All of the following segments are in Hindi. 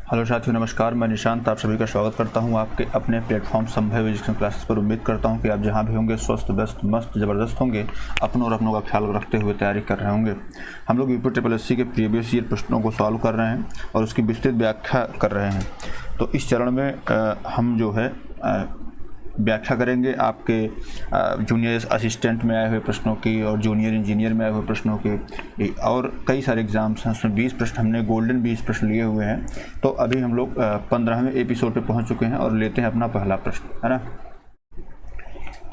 हेलो साथियों, नमस्कार। मैं निशांत आप सभी का स्वागत करता हूं आपके अपने प्लेटफॉर्म संभव एजुकेशन क्लासेस पर। उम्मीद करता हूं कि आप जहां भी होंगे स्वस्थ व्यस्त मस्त ज़बरदस्त होंगे, अपनों और अपनों का ख्याल रखते हुए तैयारी कर रहे होंगे। हम लोग यूपी के प्रीवियस ईयर प्रश्नों को सॉल्व कर रहे हैं और उसकी विस्तृत व्याख्या कर रहे हैं। तो इस चरण में हम जो है व्याख्या करेंगे आपके जूनियर असिस्टेंट में आए हुए प्रश्नों की और जूनियर इंजीनियर में आए हुए प्रश्नों की, और कई सारे एग्जाम्स हैं। उसमें 20 प्रश्न हमने गोल्डन 20 प्रश्न लिए हुए हैं। तो अभी हम लोग 15वें एपिसोड पे पहुंच चुके हैं और लेते हैं अपना पहला प्रश्न, है ना।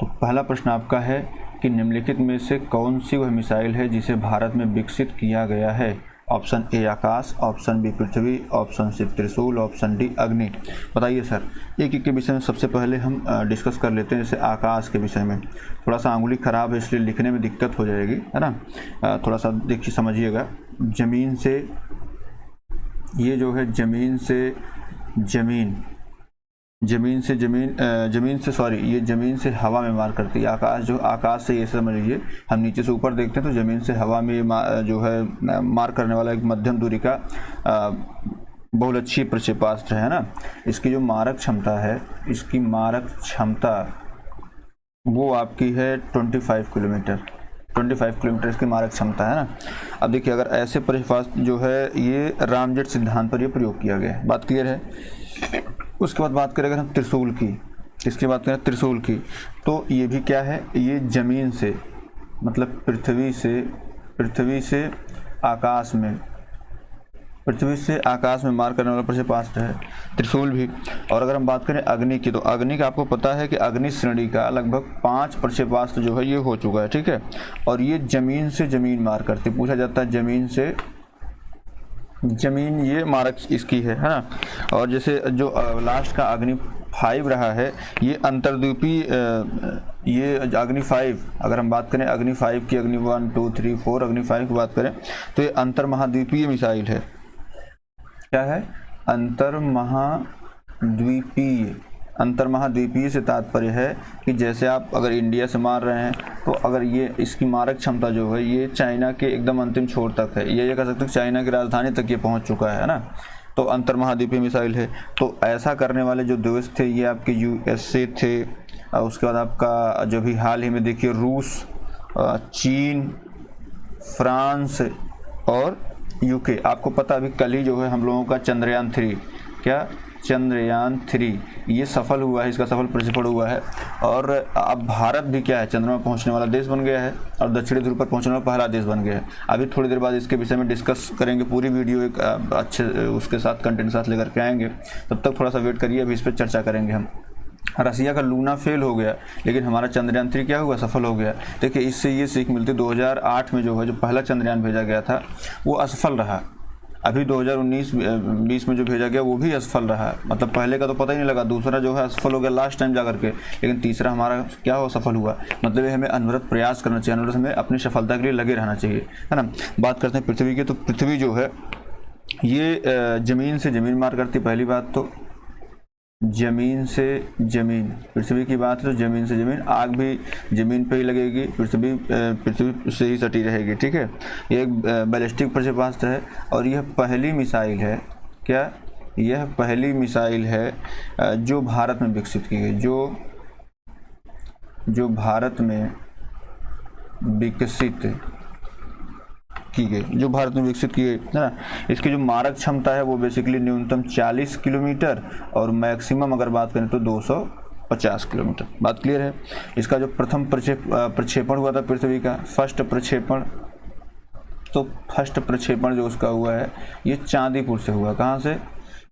तो पहला प्रश्न आपका है कि निम्नलिखित में से कौन सी वह मिसाइल है जिसे भारत में विकसित किया गया है। Option A Akash, option B Prithvi, option C Trishul, option D अग्नि। बताइए सर। एक एक के विषय में सबसे पहले हम डिस्कस कर लेते हैं। जैसे आकाश के विषय में थोड़ा सा अंगुली ख़राब है, इसलिए लिखने में दिक्कत हो जाएगी, है ना। थोड़ा सा देखिए, समझिएगा। ज़मीन से, ये जो है ज़मीन से ज़मीन, ये ज़मीन से हवा में मार करती है। आकाश जो आकाश से, ये समझ लीजिए हम नीचे से ऊपर देखते हैं तो ज़मीन से हवा में जो है मार करने वाला एक मध्यम दूरी का बहुत अच्छी प्रक्षेपास्त्र है ना। इसकी जो मारक क्षमता है, इसकी मारक क्षमता वो आपकी है 25 किलोमीटर। 25 किलोमीटर इसकी मारक क्षमता है ना। अब देखिए, अगर ऐसे प्रक्षेपास्त्र जो है ये रामजेट सिद्धांत पर ये प्रयोग किया गया है। बात क्लियर है। उसके बाद बात करें अगर हम त्रिशूल की, इसकी बात करें त्रिशूल की, तो ये भी क्या है, ये ज़मीन से, मतलब पृथ्वी से आकाश में मार करने वाला प्रक्षेपास्त्र है त्रिशूल भी। और अगर हम बात करें अग्नि की, तो अग्नि का आपको पता है कि अग्नि श्रेणी का लगभग 5 प्रक्षेपास्त्र जो है ये हो चुका है, ठीक है। और ये ज़मीन से ज़मीन मार करती, पूछा जाता है ज़मीन से ज़मीन, ये मारक इसकी है ना। और जैसे जो लास्ट का अग्नि 5 रहा है, ये अंतर्द्वीपीय, ये अग्नि 5, अगर हम बात करें अग्नि 5 की, अग्नि 1 2 3 4 अग्नि 5 की बात करें तो ये अंतर्महाद्वीपीय मिसाइल है। क्या है? अंतर्महाद्वीपीय से तात्पर्य है कि जैसे आप अगर इंडिया से मार रहे हैं तो अगर ये इसकी मारक क्षमता जो है ये चाइना के एकदम अंतिम छोर तक है, ये कह सकते हैं चाइना की राजधानी तक ये पहुंच चुका है ना। तो अंतर्महाद्वीपीय मिसाइल है। तो ऐसा करने वाले जो देश थे ये आपके USA थे। उसके बाद आपका जो भी हाल ही में देखिए रूस, चीन, फ्रांस और UK। आपको पता अभी कल ही जो है हम लोगों का चंद्रयान 3 ये सफल हुआ है, इसका सफल प्रक्षेपण हुआ है। और अब भारत भी क्या है, चंद्रमा पहुंचने वाला देश बन गया है और दक्षिणी ध्रुव पर पहुंचने वाला पहला देश बन गया है। अभी थोड़ी देर बाद इसके विषय में डिस्कस करेंगे, पूरी वीडियो एक अच्छे उसके साथ कंटेंट के साथ लेकर के आएंगे। तब तक थोड़ा सा वेट करिए, अभी इस पर चर्चा करेंगे हम। रसिया का लूना फेल हो गया, लेकिन हमारा चंद्रयान 3 क्या हुआ, सफल हो गया। देखिए, इससे ये सीख मिलती, 2008 में जो है जो पहला चंद्रयान भेजा गया था वो असफल रहा। अभी 2019-20 में जो भेजा गया वो भी असफल रहा। मतलब पहले का तो पता ही नहीं लगा, दूसरा जो है असफल हो गया लास्ट टाइम जा करके, लेकिन तीसरा हमारा क्या हो, सफल हुआ। मतलब हमें अनवरत प्रयास करना चाहिए, अनवरत हमें अपनी सफलता के लिए लगे रहना चाहिए, है ना। बात करते हैं पृथ्वी की। तो पृथ्वी जो है ये ज़मीन से ज़मीन मार करती। पहली बात तो ज़मीन से ज़मीन, पृथ्वी की बात है तो ज़मीन से ज़मीन, आग भी ज़मीन पे ही लगेगी, पृथ्वी से ही सटी रहेगी, ठीक है। ये एक बैलिस्टिक प्रक्षेपास्त्र है और यह पहली मिसाइल है, क्या, यह पहली मिसाइल है जो भारत में विकसित की गई, जो भारत में विकसित की गई, जो भारत में विकसित की गई, है ना। इसकी जो मारक क्षमता है वो बेसिकली न्यूनतम 40 किलोमीटर और मैक्सिमम अगर बात करें तो 250 किलोमीटर। बात क्लियर है। इसका जो प्रथम प्रक्षेपण हुआ था पृथ्वी का, फर्स्ट प्रक्षेपण, तो फर्स्ट प्रक्षेपण जो उसका हुआ है ये चांदीपुर से हुआ। कहाँ से?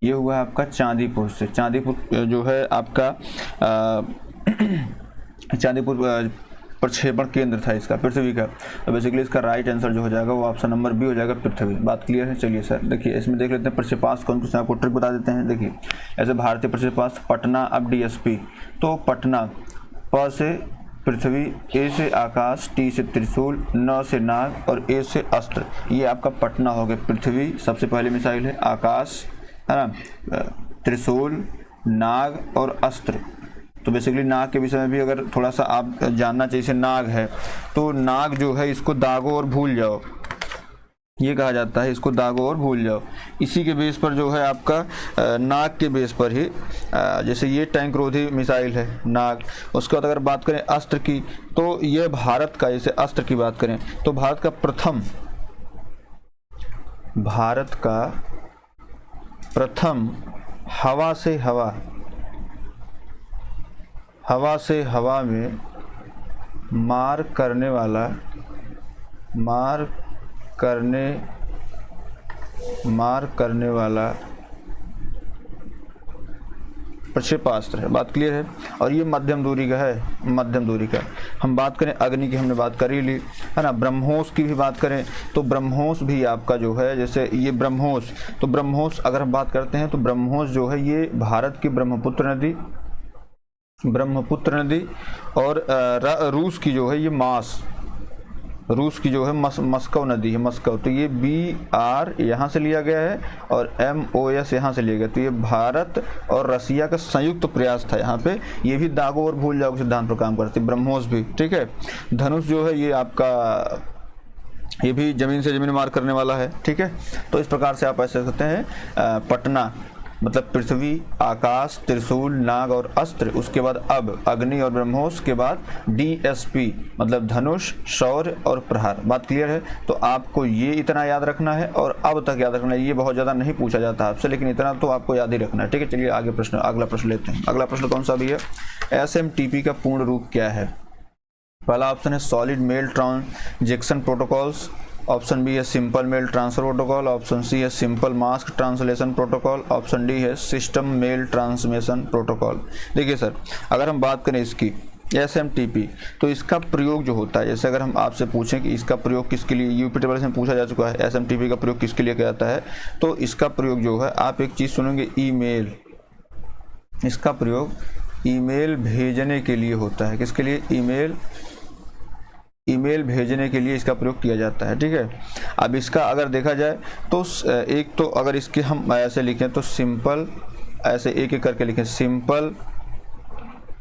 ये हुआ है आपका चांदीपुर से। चांदीपुर जो है आपका चांदीपुर प्रक्षेपण केंद्र था इसका, पृथ्वी का। तो बेसिकली इसका राइट आंसर जो हो जाएगा वो ऑप्शन नंबर बी हो जाएगा, पृथ्वी। बात क्लियर है। चलिए सर, देखिए इसमें देख लेते हैं प्रक्षेपास्त्र कौन से, आपको ट्रिक बता देते हैं। देखिए ऐसे भारतीय प्रक्षेपास्त्र पटना, अब DSP, तो पटना, प से पृथ्वी, ए से आकाश, टी से त्रिशूल, न से नाग और ए से अस्त्र। ये आपका पटना हो गया। पृथ्वी सबसे पहली मिसाइल है, आकाश, है ना, त्रिशूल, नाग और अस्त्र। तो बेसिकली नाग के विषय में भी अगर थोड़ा सा आप जानना चाहिए, नाग है तो नाग जो है इसको दागो और भूल जाओ। ये कहा जाता है, इसको दागो और भूल जाओ। इसी के बेस पर जो है आपका नाग के बेस पर ही, जैसे ये टैंक रोधी मिसाइल है नाग। उसके बाद अगर बात करें अस्त्र की, तो ये भारत का, जैसे अस्त्र की बात करें तो भारत का प्रथम हवा से हवा में मार करने वाला प्रक्षेपास्त्र है। बात क्लियर है। और ये मध्यम दूरी का। हम बात करें अग्नि की, हमने बात कर ही ली है ना। ब्रह्मोस की भी बात करें तो ब्रह्मोस भी आपका जो है, जैसे ये ब्रह्मोस, तो ब्रह्मोस अगर हम बात करते हैं तो ब्रह्मोस जो है ये भारत की ब्रह्मपुत्र नदी और रूस की जो है ये रूस की जो है मस्को नदी है, मस्को। तो ये BR यहाँ से लिया गया है और MOS यहाँ से लिया गया। तो ये भारत और रसिया का संयुक्त प्रयास था यहाँ पे। ये भी दागो और भूल जाओ सिद्धांत पर काम करती, ब्रह्मोस भी, ठीक है। धनुष जो है ये आपका, ये भी जमीन से जमीन मार करने वाला है, ठीक है। तो इस प्रकार से आप ऐसे सकते हैं पटना मतलब पृथ्वी, आकाश, त्रिशूल, नाग और अस्त्र। उसके बाद अब अग्नि और ब्रह्मोस के बाद DSP मतलब धनुष, शौर्य और प्रहार। बात क्लियर है। तो आपको ये इतना याद रखना है और अब तक याद रखना है। ये बहुत ज़्यादा नहीं पूछा जाता आपसे, लेकिन इतना तो आपको याद ही रखना है, ठीक है। चलिए आगे अगला प्रश्न लेते हैं। अगला प्रश्न कौन सा भी है? SMTP का पूर्ण रूप क्या है? पहला ऑप्शन है solid mail transaction protocols, option B है simple mail transfer protocol, option C है simple mask translation protocol, option D है सिस्टम मेल ट्रांसमिशन प्रोटोकॉल। देखिए सर, अगर हम बात करें इसकी SMTP, तो इसका प्रयोग जो होता है, जैसे अगर हम आपसे पूछें कि इसका प्रयोग किसके लिए, यूपी टेबल में पूछा जा चुका है SMTP का प्रयोग किसके लिए किया जाता है, तो इसका प्रयोग जो है, आप एक चीज़ सुनेंगे, ईमेल। इसका प्रयोग ईमेल भेजने के लिए होता है। किसके लिए? ईमेल भेजने के लिए इसका प्रयोग किया जाता है, ठीक है। अब इसका अगर देखा जाए तो एक तो अगर इसके हम ऐसे लिखें तो सिंपल, ऐसे एक एक करके लिखें, सिंपल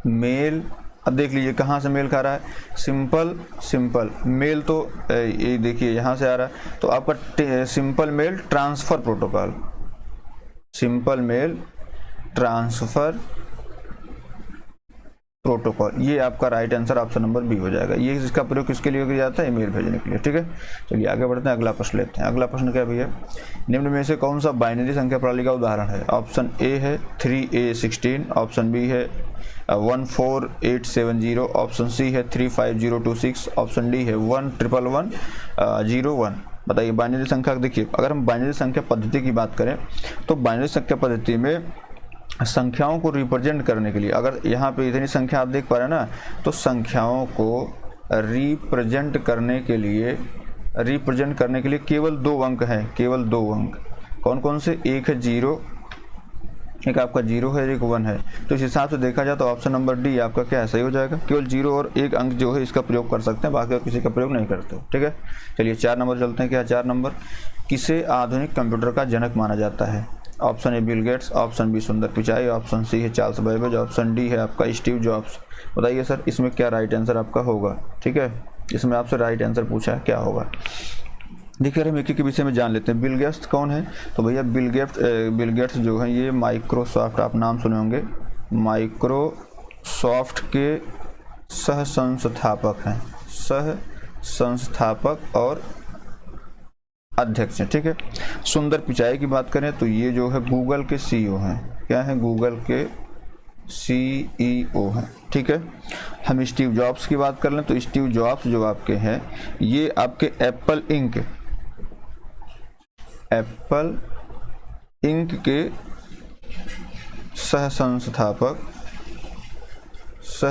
मेल। अब देख लीजिए कहाँ से मेल खा रहा है, सिंपल मेल, तो ये देखिए यहाँ से आ रहा है। तो आपका simple mail transfer protocol, simple mail transfer protocol, ये आपका right answer option number B हो जाएगा। ये इसका प्रयोग किसके लिए किया जाता है? ईमेल भेजने के लिए, ठीक है। चलिए आगे बढ़ते हैं, अगला प्रश्न लेते हैं। अगला प्रश्न क्या भैया? निम्न में से कौन सा बाइनरी संख्या प्रणाली का उदाहरण है? ऑप्शन ए है 3A16, ऑप्शन बी है 14870, ऑप्शन सी है 35026, ऑप्शन डी है 11101। बताइए बाइनरी संख्या। देखिए अगर हम बाइनरी संख्या पद्धति की बात करें तो बाइनरी संख्या पद्धति में संख्याओं को रिप्रेजेंट करने के लिए, अगर यहाँ पे इतनी संख्या आप देख पा रहे हैं ना, तो संख्याओं को रिप्रेजेंट करने के लिए केवल 2 अंक हैं, केवल 2 अंक। कौन कौन से? एक है 0, एक आपका 0 है, एक 1 है। तो इस हिसाब से देखा जाए तो ऑप्शन नंबर डी आपका क्या है? सही हो जाएगा। केवल 0 और 1 अंक जो है इसका प्रयोग कर सकते हैं, बाकी और किसी का प्रयोग नहीं करते, ठीक है। चलिए 4 नंबर चलते हैं। क्या 4 नंबर? किसे आधुनिक कंप्यूटर का जनक माना जाता है? Option A Bill Gates, option B Sundar Pichai, option C है चार्ल्स बेबेज, ऑप्शन डी है आपका स्टीव जॉब्स। बताइए सर इसमें क्या राइट आंसर आपका होगा, ठीक है। इसमें आपसे राइट आंसर पूछा है, क्या होगा? देखिए हम एक एक के विषय में जान लेते हैं। बिल गेट्स कौन है? तो भैया बिल गेट्स जो है ये माइक्रोसॉफ्ट, आप नाम सुने होंगे, माइक्रोसॉफ्ट के सह संस्थापक हैं, सह संस्थापक और अध्यक्ष हैं, ठीक है। सुंदर पिचाई की बात करें तो ये जो है गूगल के CEO हैं। क्या है? गूगल के CEO हैं, ठीक है। हम स्टीव जॉब्स की बात कर लें तो स्टीव जॉब्स जो आपके हैं ये आपके एप्पल इंक के सह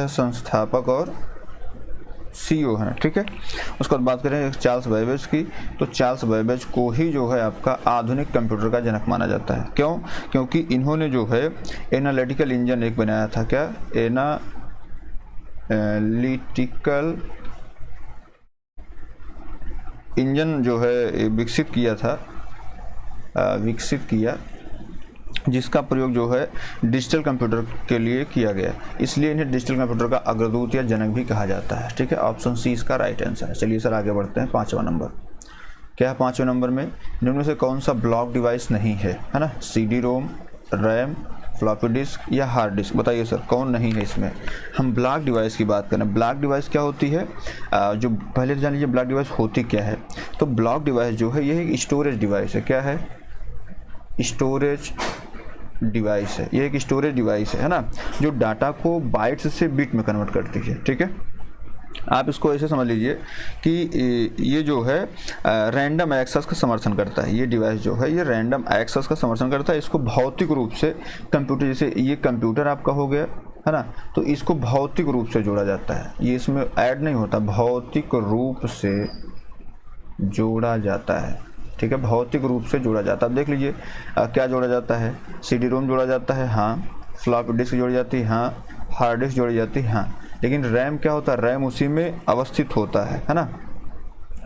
संस्थापक और CEO हैं, ठीक है। उसके बाद बात करें चार्ल्स बेबेज की, तो चार्ल्स बेबेज को ही जो है आपका आधुनिक कंप्यूटर का जनक माना जाता है। क्यों? क्योंकि इन्होंने जो है एनालिटिकल इंजन एक बनाया था। क्या? एनालिटिकल इंजन जो है विकसित किया, जिसका प्रयोग जो है डिजिटल कंप्यूटर के लिए किया गया, इसलिए इन्हें डिजिटल कंप्यूटर का अग्रदूत या जनक भी कहा जाता है, ठीक है। ऑप्शन सी इसका राइट आंसर है। चलिए सर आगे बढ़ते हैं। 5वां नंबर, क्या है 5वें नंबर में, निम्न में से कौन सा ब्लॉक डिवाइस नहीं है ना, CD रोम, रैम, फ्लॉपी डिस्क या हार्ड डिस्क, बताइए सर कौन नहीं है इसमें। हम ब्लॉक डिवाइस की बात करें, ब्लॉक डिवाइस क्या होती है, जो पहले जान लीजिए ब्लॉक डिवाइस होती क्या है। तो ब्लॉक डिवाइस जो है ये एक स्टोरेज डिवाइस है। क्या है, स्टोरेज डिवाइस है, ये एक स्टोरेज डिवाइस है ना, जो डाटा को बाइट्स से बिट में कन्वर्ट करती है। ठीक है, आप इसको ऐसे समझ लीजिए कि ये जो है रैंडम एक्सेस का समर्थन करता है। ये डिवाइस जो है ये रैंडम एक्सेस का समर्थन करता है। इसको भौतिक रूप से कंप्यूटर, जैसे ये कंप्यूटर आपका हो गया है ना, तो इसको भौतिक रूप से जोड़ा जाता है। ये इसमें ऐड नहीं होता, भौतिक रूप से जोड़ा जाता है। ठीक है, भौतिक रूप से जोड़ा जाता है। अब देख लीजिए क्या जोड़ा जाता है, CD रोम जोड़ा जाता है, हाँ। फ्लॉपी डिस्क जोड़ी जाती है, हाँ। हार्ड डिस्क जोड़ी जाती है, हाँ। लेकिन रैम क्या होता है, रैम उसी में अवस्थित होता है ना।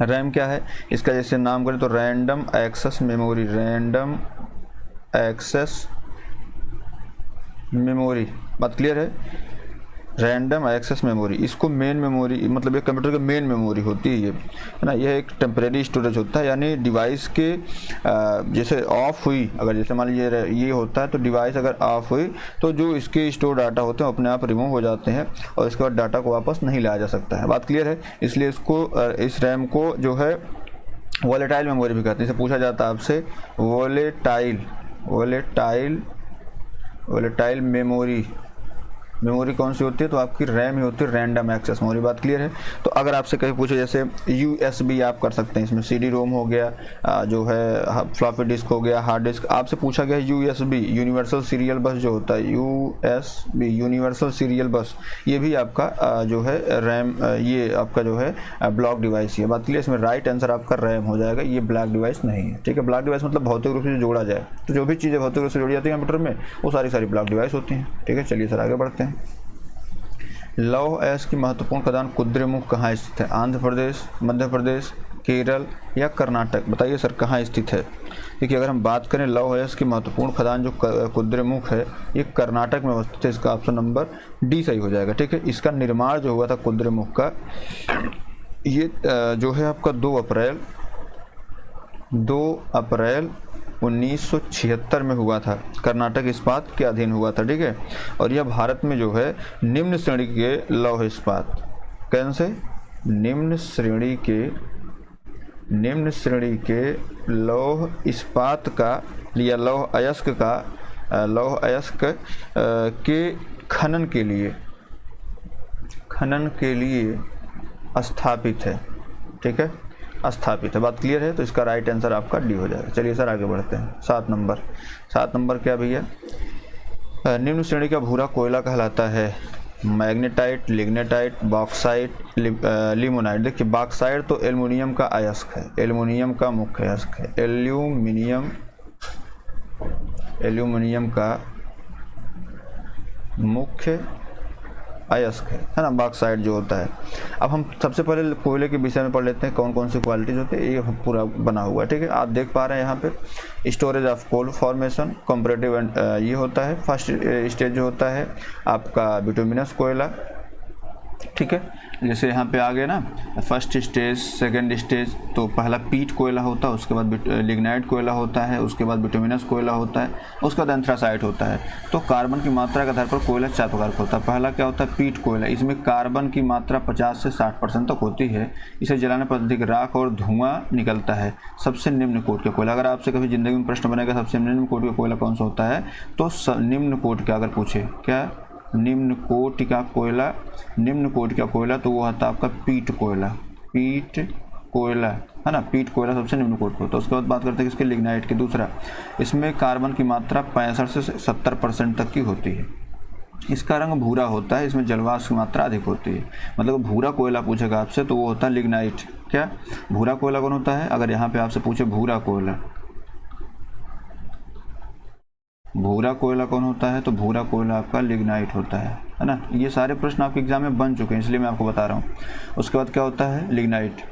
रैम क्या है, इसका जैसे नाम करें तो random access memory, random access memory, बात क्लियर है। रैंडम एक्सेस मेमोरी, इसको मेन मेमोरी, मतलब ये कंप्यूटर की मेन मेमोरी होती है ये, है ना। यह एक टेम्परेरी स्टोरेज होता है, यानी डिवाइस के जैसे ऑफ हुई, अगर जैसे मान लीजिए ये होता है तो डिवाइस अगर ऑफ हुई तो जो इसके स्टोर डाटा होते हैं अपने आप रिमूव हो जाते हैं और इसके बाद डाटा को वापस नहीं लाया जा सकता है। बात क्लियर है। इसलिए इसको इस रैम को जो है वोलेटाइल मेमोरी भी कहते हैं। इसे पूछा जाता है आपसे, वोलेटाइल मेमोरी कौन सी होती है, तो आपकी रैम ही होती है, रैंडम एक्सेस मेमोरी। बात क्लियर है। तो अगर आपसे कहीं पूछे जैसे USB आप कर सकते हैं, इसमें CD रोम हो गया, जो है फ्लॉपी डिस्क हो गया, हार्ड डिस्क। आपसे पूछा गया USB यूनिवर्सल सीरियल बस जो होता है, USB यूनिवर्सल सीरियल बस, ये भी आपका जो है रैम, ये आपका जो है ब्लॉक डिवाइस है। बात क्लियर। इसमें राइट आंसर आपका रैम हो जाएगा, ये ब्लॉक डिवाइस नहीं है। ठीक है, ब्लॉक डिवाइस मतलब भौतिक रूप से जोड़ा जाए, तो जो भी चीज़ें भौतिक रूप से जोड़ी जाती है कंप्यूटर में वो सारी ब्लॉक डिवाइस होती हैं। ठीक है, चलिए सर आगे बढ़ते हैं। लौह अयस्क की महत्वपूर्ण खदान कुद्रेमुख कहाँ स्थित है, आंध्र प्रदेश, मध्य प्रदेश, केरल या कर्नाटक, बताइए सर कहाँ स्थित है। देखिए अगर हम बात करें लौह अयस्क की महत्वपूर्ण खदान जो कुद्रेमुख है, ये कर्नाटक में अवस्थित है। इसका ऑप्शन नंबर D सही हो जाएगा। ठीक है, इसका निर्माण जो हुआ था कुद्रेमुख का, ये जो है आपका 2 अप्रैल 1976 में हुआ था। कर्नाटक इस्पात के अधीन हुआ था। ठीक है, और यह भारत में जो है निम्न श्रेणी के लौह इस्पात, कौन से, निम्न श्रेणी के लौह इस्पात का या लौह अयस्क के खनन के लिए स्थापित है। ठीक है, स्थापित है। बात क्लियर है। तो इसका राइट आंसर आपका D हो जाएगा। चलिए सर आगे बढ़ते हैं। 7 नंबर क्या भैया, निम्न श्रेणी का भूरा कोयला कहलाता है, मैग्नेटाइट, लिग्नेटाइट, बॉक्साइट, लिमोनाइट। देखिए बॉक्साइट तो एल्युमिनियम का अयस्क है, एल्युमिनियम का मुख्य अयस्क है, एल्युमिनियम का मुख्य अयस्क है ना, बॉक्साइट जो होता है। अब हम सबसे पहले कोयले के विषय में पढ़ लेते हैं, कौन कौन सी क्वालिटीज होती है। ये पूरा बना हुआ है। ठीक है, आप देख पा रहे हैं यहाँ पे storage of coal formation, comparative and ये होता है। फर्स्ट स्टेज जो होता है आपका बिटुमिनस कोयला। ठीक है, जैसे यहाँ पे आ गए ना, फर्स्ट स्टेज, सेकंड स्टेज, तो पहला पीट कोयला होता है, उसके बाद लिग्नाइट कोयला होता है, उसके बाद बिटुमिनस कोयला होता है, उसके बाद एंथ्रासाइट होता है। तो कार्बन की मात्रा के आधार पर कोयला 4 प्रकार का होता है। पहला क्या होता है, पीट कोयला। इसमें कार्बन की मात्रा 50 से 60% तक होती है। इसे जलाने पर अधिक राख और धुआं निकलता है। सबसे निम्न कोट का कोयला, अगर आपसे कभी जिंदगी में प्रश्न बनेगा सबसे निम्न कोट का कोयला कौन सा होता है, तो निम्न कोट का अगर पूछे, क्या निम्न कोटि का कोयला, तो वो होता है आपका पीट कोयला, है ना। पीट कोयला सबसे निम्न कोटि होता है। उसके बाद बात करते हैं किसके, लिग्नाइट के। दूसरा, इसमें कार्बन की मात्रा 65 से 70% तक की होती है। इसका रंग भूरा होता है, इसमें जलवाष्प की मात्रा अधिक होती है। मतलब भूरा कोयला पूछेगा आपसे तो वो होता है लिग्नाइट। क्या भूरा कोयला कौन होता है, अगर यहाँ पे आपसे पूछे भूरा कोयला कौन होता है, तो भूरा कोयला आपका लिग्नाइट होता है ना। ये सारे प्रश्न आपके एग्जाम में बन चुके हैं, इसलिए मैं आपको बता रहा हूँ। उसके बाद क्या होता है, लिग्नाइट।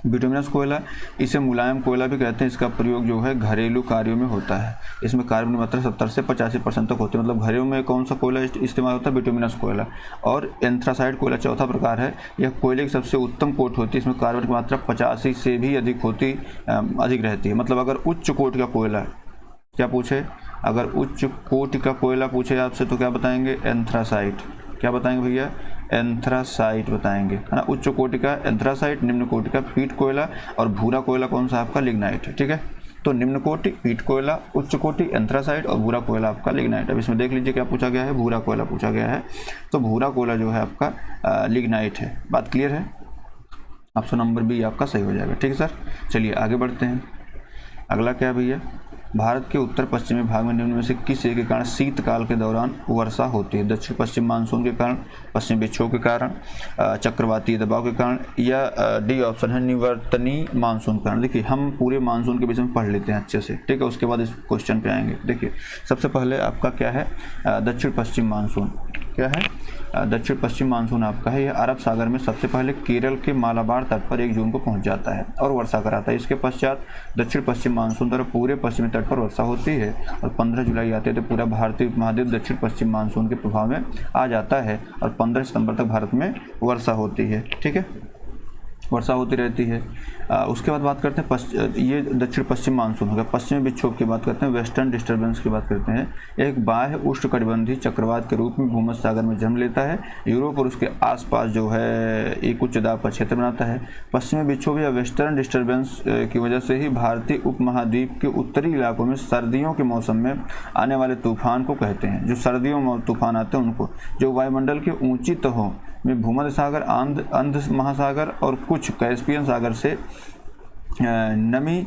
बिटुमिनस कोयला, इसे मुलायम कोयला भी कहते हैं। इसका प्रयोग जो है घरेलू कार्यों में होता है। इसमें कार्बन की मात्रा 70 से 85% तक होती है। मतलब घरों में कौन सा कोयला इस्तेमाल होता है? बिटुमिनस कोयला। और एंथ्रासाइट कोयला चौथा प्रकार है। यह कोयले की सबसे उत्तम कोट होती है। इसमें कार्बन की मात्रा 85 से भी अधिक रहती है। मतलब अगर उच्च कोटि का कोयला, क्या पूछे, अगर उच्च कोटि का कोयला पूछे आपसे तो क्या बताएंगे? एंथ्रासाइट। क्या बताएंगे भैया? एंथ्रासाइट बताएंगे, है ना। उच्च कोटि का एंथ्रासाइट, निम्न कोटि का पीट कोयला, और भूरा कोयला कौन सा आपका? लिग्नाइट है। ठीक है, तो निम्न कोटि पीट कोयला, उच्च कोटि एंथ्रासाइट और भूरा कोयला आपका लिग्नाइट। अब इसमें देख लीजिए क्या पूछा गया है? भूरा कोयला पूछा गया है। तो भूरा कोयला जो है आपका लिग्नाइट है। बात क्लियर है? ऑप्शन नंबर बी आपका सही हो जाएगा। ठीक है सर, चलिए आगे बढ़ते हैं। अगला क्या भैया? भारत के उत्तर पश्चिमी भाग में निम्न में से किस एक के कारण शीतकाल के दौरान वर्षा होती है? दक्षिण पश्चिम मानसून के कारण, पश्चिम विक्षोभ के कारण, चक्रवातीय दबाव के कारण, या डी ऑप्शन है निवर्तनी मानसून के कारण। देखिए हम पूरे मानसून के विषय में पढ़ लेते हैं अच्छे से, ठीक है, उसके बाद इस क्वेश्चन पे आएंगे। देखिए सबसे पहले आपका क्या है? दक्षिण पश्चिम मानसून। क्या है? दक्षिण पश्चिम मानसून आपका है। यह अरब सागर में सबसे पहले केरल के मालाबार तट पर 1 जून को पहुंच जाता है और वर्षा कराता है। इसके पश्चात दक्षिण पश्चिम मानसून द्वारा पूरे पश्चिमी तट पर वर्षा होती है और 15 जुलाई आते तो पूरा भारतीय उपमहाद्वीप दक्षिण पश्चिम मानसून के प्रभाव में आ जाता है और 15 सितंबर तक भारत में वर्षा होती है। ठीक है, वर्षा होती रहती है। उसके बाद बात करते हैं ये दक्षिण पश्चिम मानसून हो गया। पश्चिमी विक्षोभ की बात करते हैं, वेस्टर्न डिस्टर्बेंस की बात करते हैं। एक बाह्य उष्णकटिबंधीय चक्रवात के रूप में भूमध्य सागर में जन्म लेता है। यूरोप और उसके आसपास जो है एक उच्च दाब का क्षेत्र बनाता है। पश्चिमी विक्षोभ या वेस्टर्न डिस्टर्बेंस की वजह से ही भारतीय उपमहाद्वीप के उत्तरी इलाकों में सर्दियों के मौसम में आने वाले तूफान को कहते हैं। जो सर्दियों में तूफान आते हैं उनको, जो वायुमंडल के ऊंची तहों में भूमध्य सागर, अंध महासागर और कुछ कैस्पियन सागर से नमी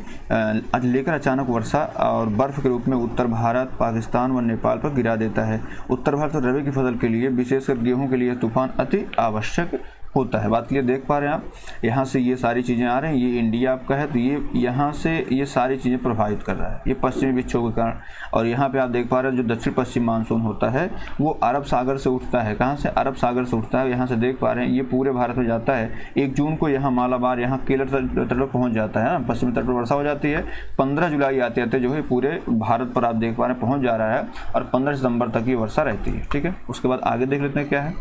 लेकर अचानक वर्षा और बर्फ के रूप में उत्तर भारत, पाकिस्तान व नेपाल पर गिरा देता है। उत्तर भारत और रबी की फसल के लिए, विशेषकर गेहूं के लिए तूफान अति आवश्यक होता है। बात क्लियर देख पा रहे हैं आप? यहाँ से ये सारी चीज़ें आ रही हैं। ये इंडिया आपका है तो ये यहाँ से ये सारी चीज़ें प्रभावित कर रहा है, ये पश्चिमी विक्षोभ के कारण। और यहाँ पे आप देख पा रहे हैं जो दक्षिण पश्चिम मानसून होता है वो अरब सागर से उठता है। कहाँ से? अरब सागर से उठता है। यहाँ से देख पा रहे हैं ये पूरे भारत में जाता है। 1 जून को यहाँ मालाबार, यहाँ केरल तट पर पहुँच जाता है, पश्चिमी तट पर वर्षा हो जाती है। 15 जुलाई आते आते जो है पूरे भारत पर आप देख पा रहे हैं पहुँच जा रहा है और 15 सितंबर तक ये वर्षा रहती है। ठीक है, उसके बाद आगे देख लेते हैं क्या है।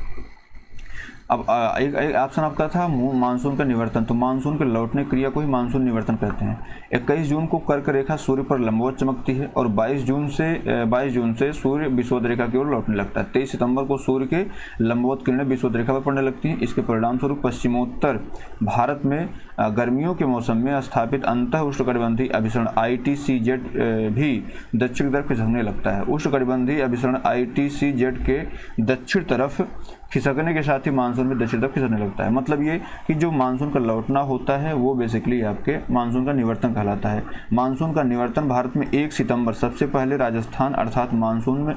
अब एक ऑप्शन आपका था मानसून का निवर्तन। तो मानसून के लौटने क्रिया को ही मानसून निवर्तन कहते हैं। 21 जून को कर्क रेखा सूर्य पर लंबवत चमकती है और 22 जून से सूर्य विषुवत रेखा की ओर लौटने लगता है। 23 सितंबर को सूर्य के लंबवत किरणें विषुवत रेखा पर पड़ने लगती हैं। इसके परिणाम स्वरूप पश्चिमोत्तर भारत में गर्मियों के मौसम में स्थापित अंतः उष्णकटिबंधीय अभिसरण ITCZ भी दक्षिण तरफ खिसकने लगता है। उष्णकटिबंधीय अभिसरण ITCZ के दक्षिण तरफ खिसकने के साथ ही मानसून में दक्षिण तरफ खिसकने लगता है। मतलब ये कि जो मानसून का लौटना होता है वो बेसिकली आपके मानसून का निवर्तन कहलाता है। मानसून का निवर्तन भारत में 1 सितंबर सबसे पहले राजस्थान, अर्थात मानसून में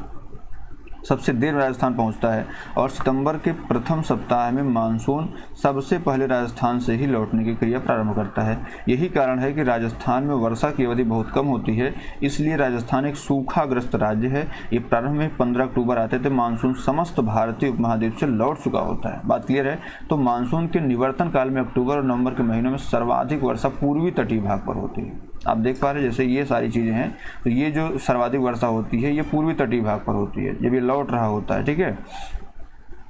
सबसे देर राजस्थान पहुंचता है और सितंबर के प्रथम सप्ताह में मानसून सबसे पहले राजस्थान से ही लौटने की क्रिया प्रारंभ करता है। यही कारण है कि राजस्थान में वर्षा की अवधि बहुत कम होती है, इसलिए राजस्थान एक सूखाग्रस्त राज्य है। ये प्रारंभ में 15 अक्टूबर आते थे। मानसून समस्त भारतीय उपमहाद्वीप से लौट चुका होता है। बात क्लियर है? तो मानसून के निवर्तन काल में अक्टूबर और नवंबर के महीनों में सर्वाधिक वर्षा पूर्वी तटीय भाग पर होती है। आप देख पा रहे हैं जैसे ये सारी चीज़ें हैं, तो ये जो सर्वाधिक वर्षा होती है ये पूर्वी तटीय भाग पर होती है जब ये लौट रहा होता है। ठीक है,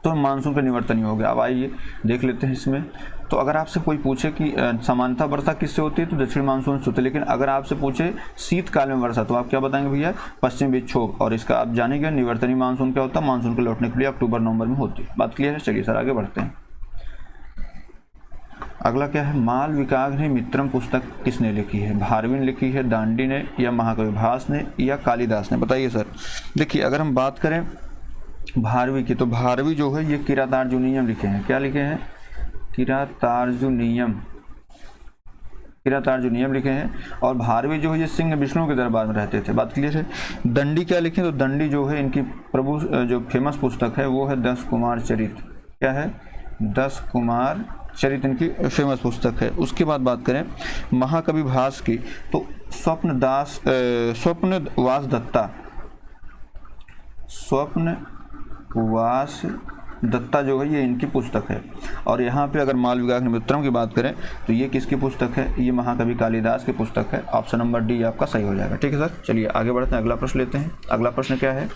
तो मानसून का निवर्तन ही हो गया। अब आइए देख लेते हैं इसमें। तो अगर आपसे कोई पूछे कि सामान्यतः वर्षा किससे होती है तो दक्षिण मानसून से होती है, लेकिन अगर आपसे पूछे शीतकाल में वर्षा तो आप क्या बताएंगे भैया? पश्चिम विक्षोभ। और इसका आप जानेंगे निवर्तनी मानसून क्या होता है? मानसून के लौटने के लिए अक्टूबर नवंबर में होती है। बात क्लियर है? चलिए सर आगे बढ़ते हैं। अगला क्या है? मालविकाग्नि मित्रम पुस्तक किसने लिखी है? भारवी ने लिखी है, दांडी ने, या महाकवि भास ने, या कालिदास ने? बताइए सर। देखिए अगर हम बात करें भारवी की तो भारवी जो है ये किरातार्जुनीयम लिखे हैं। क्या लिखे हैं? किरातार्जुनीयम लिखे हैं। और भारवी जो है ये सिंह विष्णु के दरबार में रहते थे। बात क्लियर है? दंडी क्या लिखे? तो दंडी जो है इनकी प्रभु जो फेमस पुस्तक है वो है 10 कुमार चरित। क्या है? 10 कुमार चरित इनकी फेमस पुस्तक है। उसके बाद बात करें महाकवि भास की तो स्वप्नवास दत्ता जो है ये इनकी पुस्तक है। और यहाँ पे अगर मालविका मित्रम की बात करें तो ये किसकी पुस्तक है, ये महाकवि कालिदास की पुस्तक है। ऑप्शन नंबर डी आपका सही हो जाएगा। ठीक है सर, चलिए आगे बढ़ते हैं, अगला प्रश्न लेते हैं। अगला प्रश्न क्या है,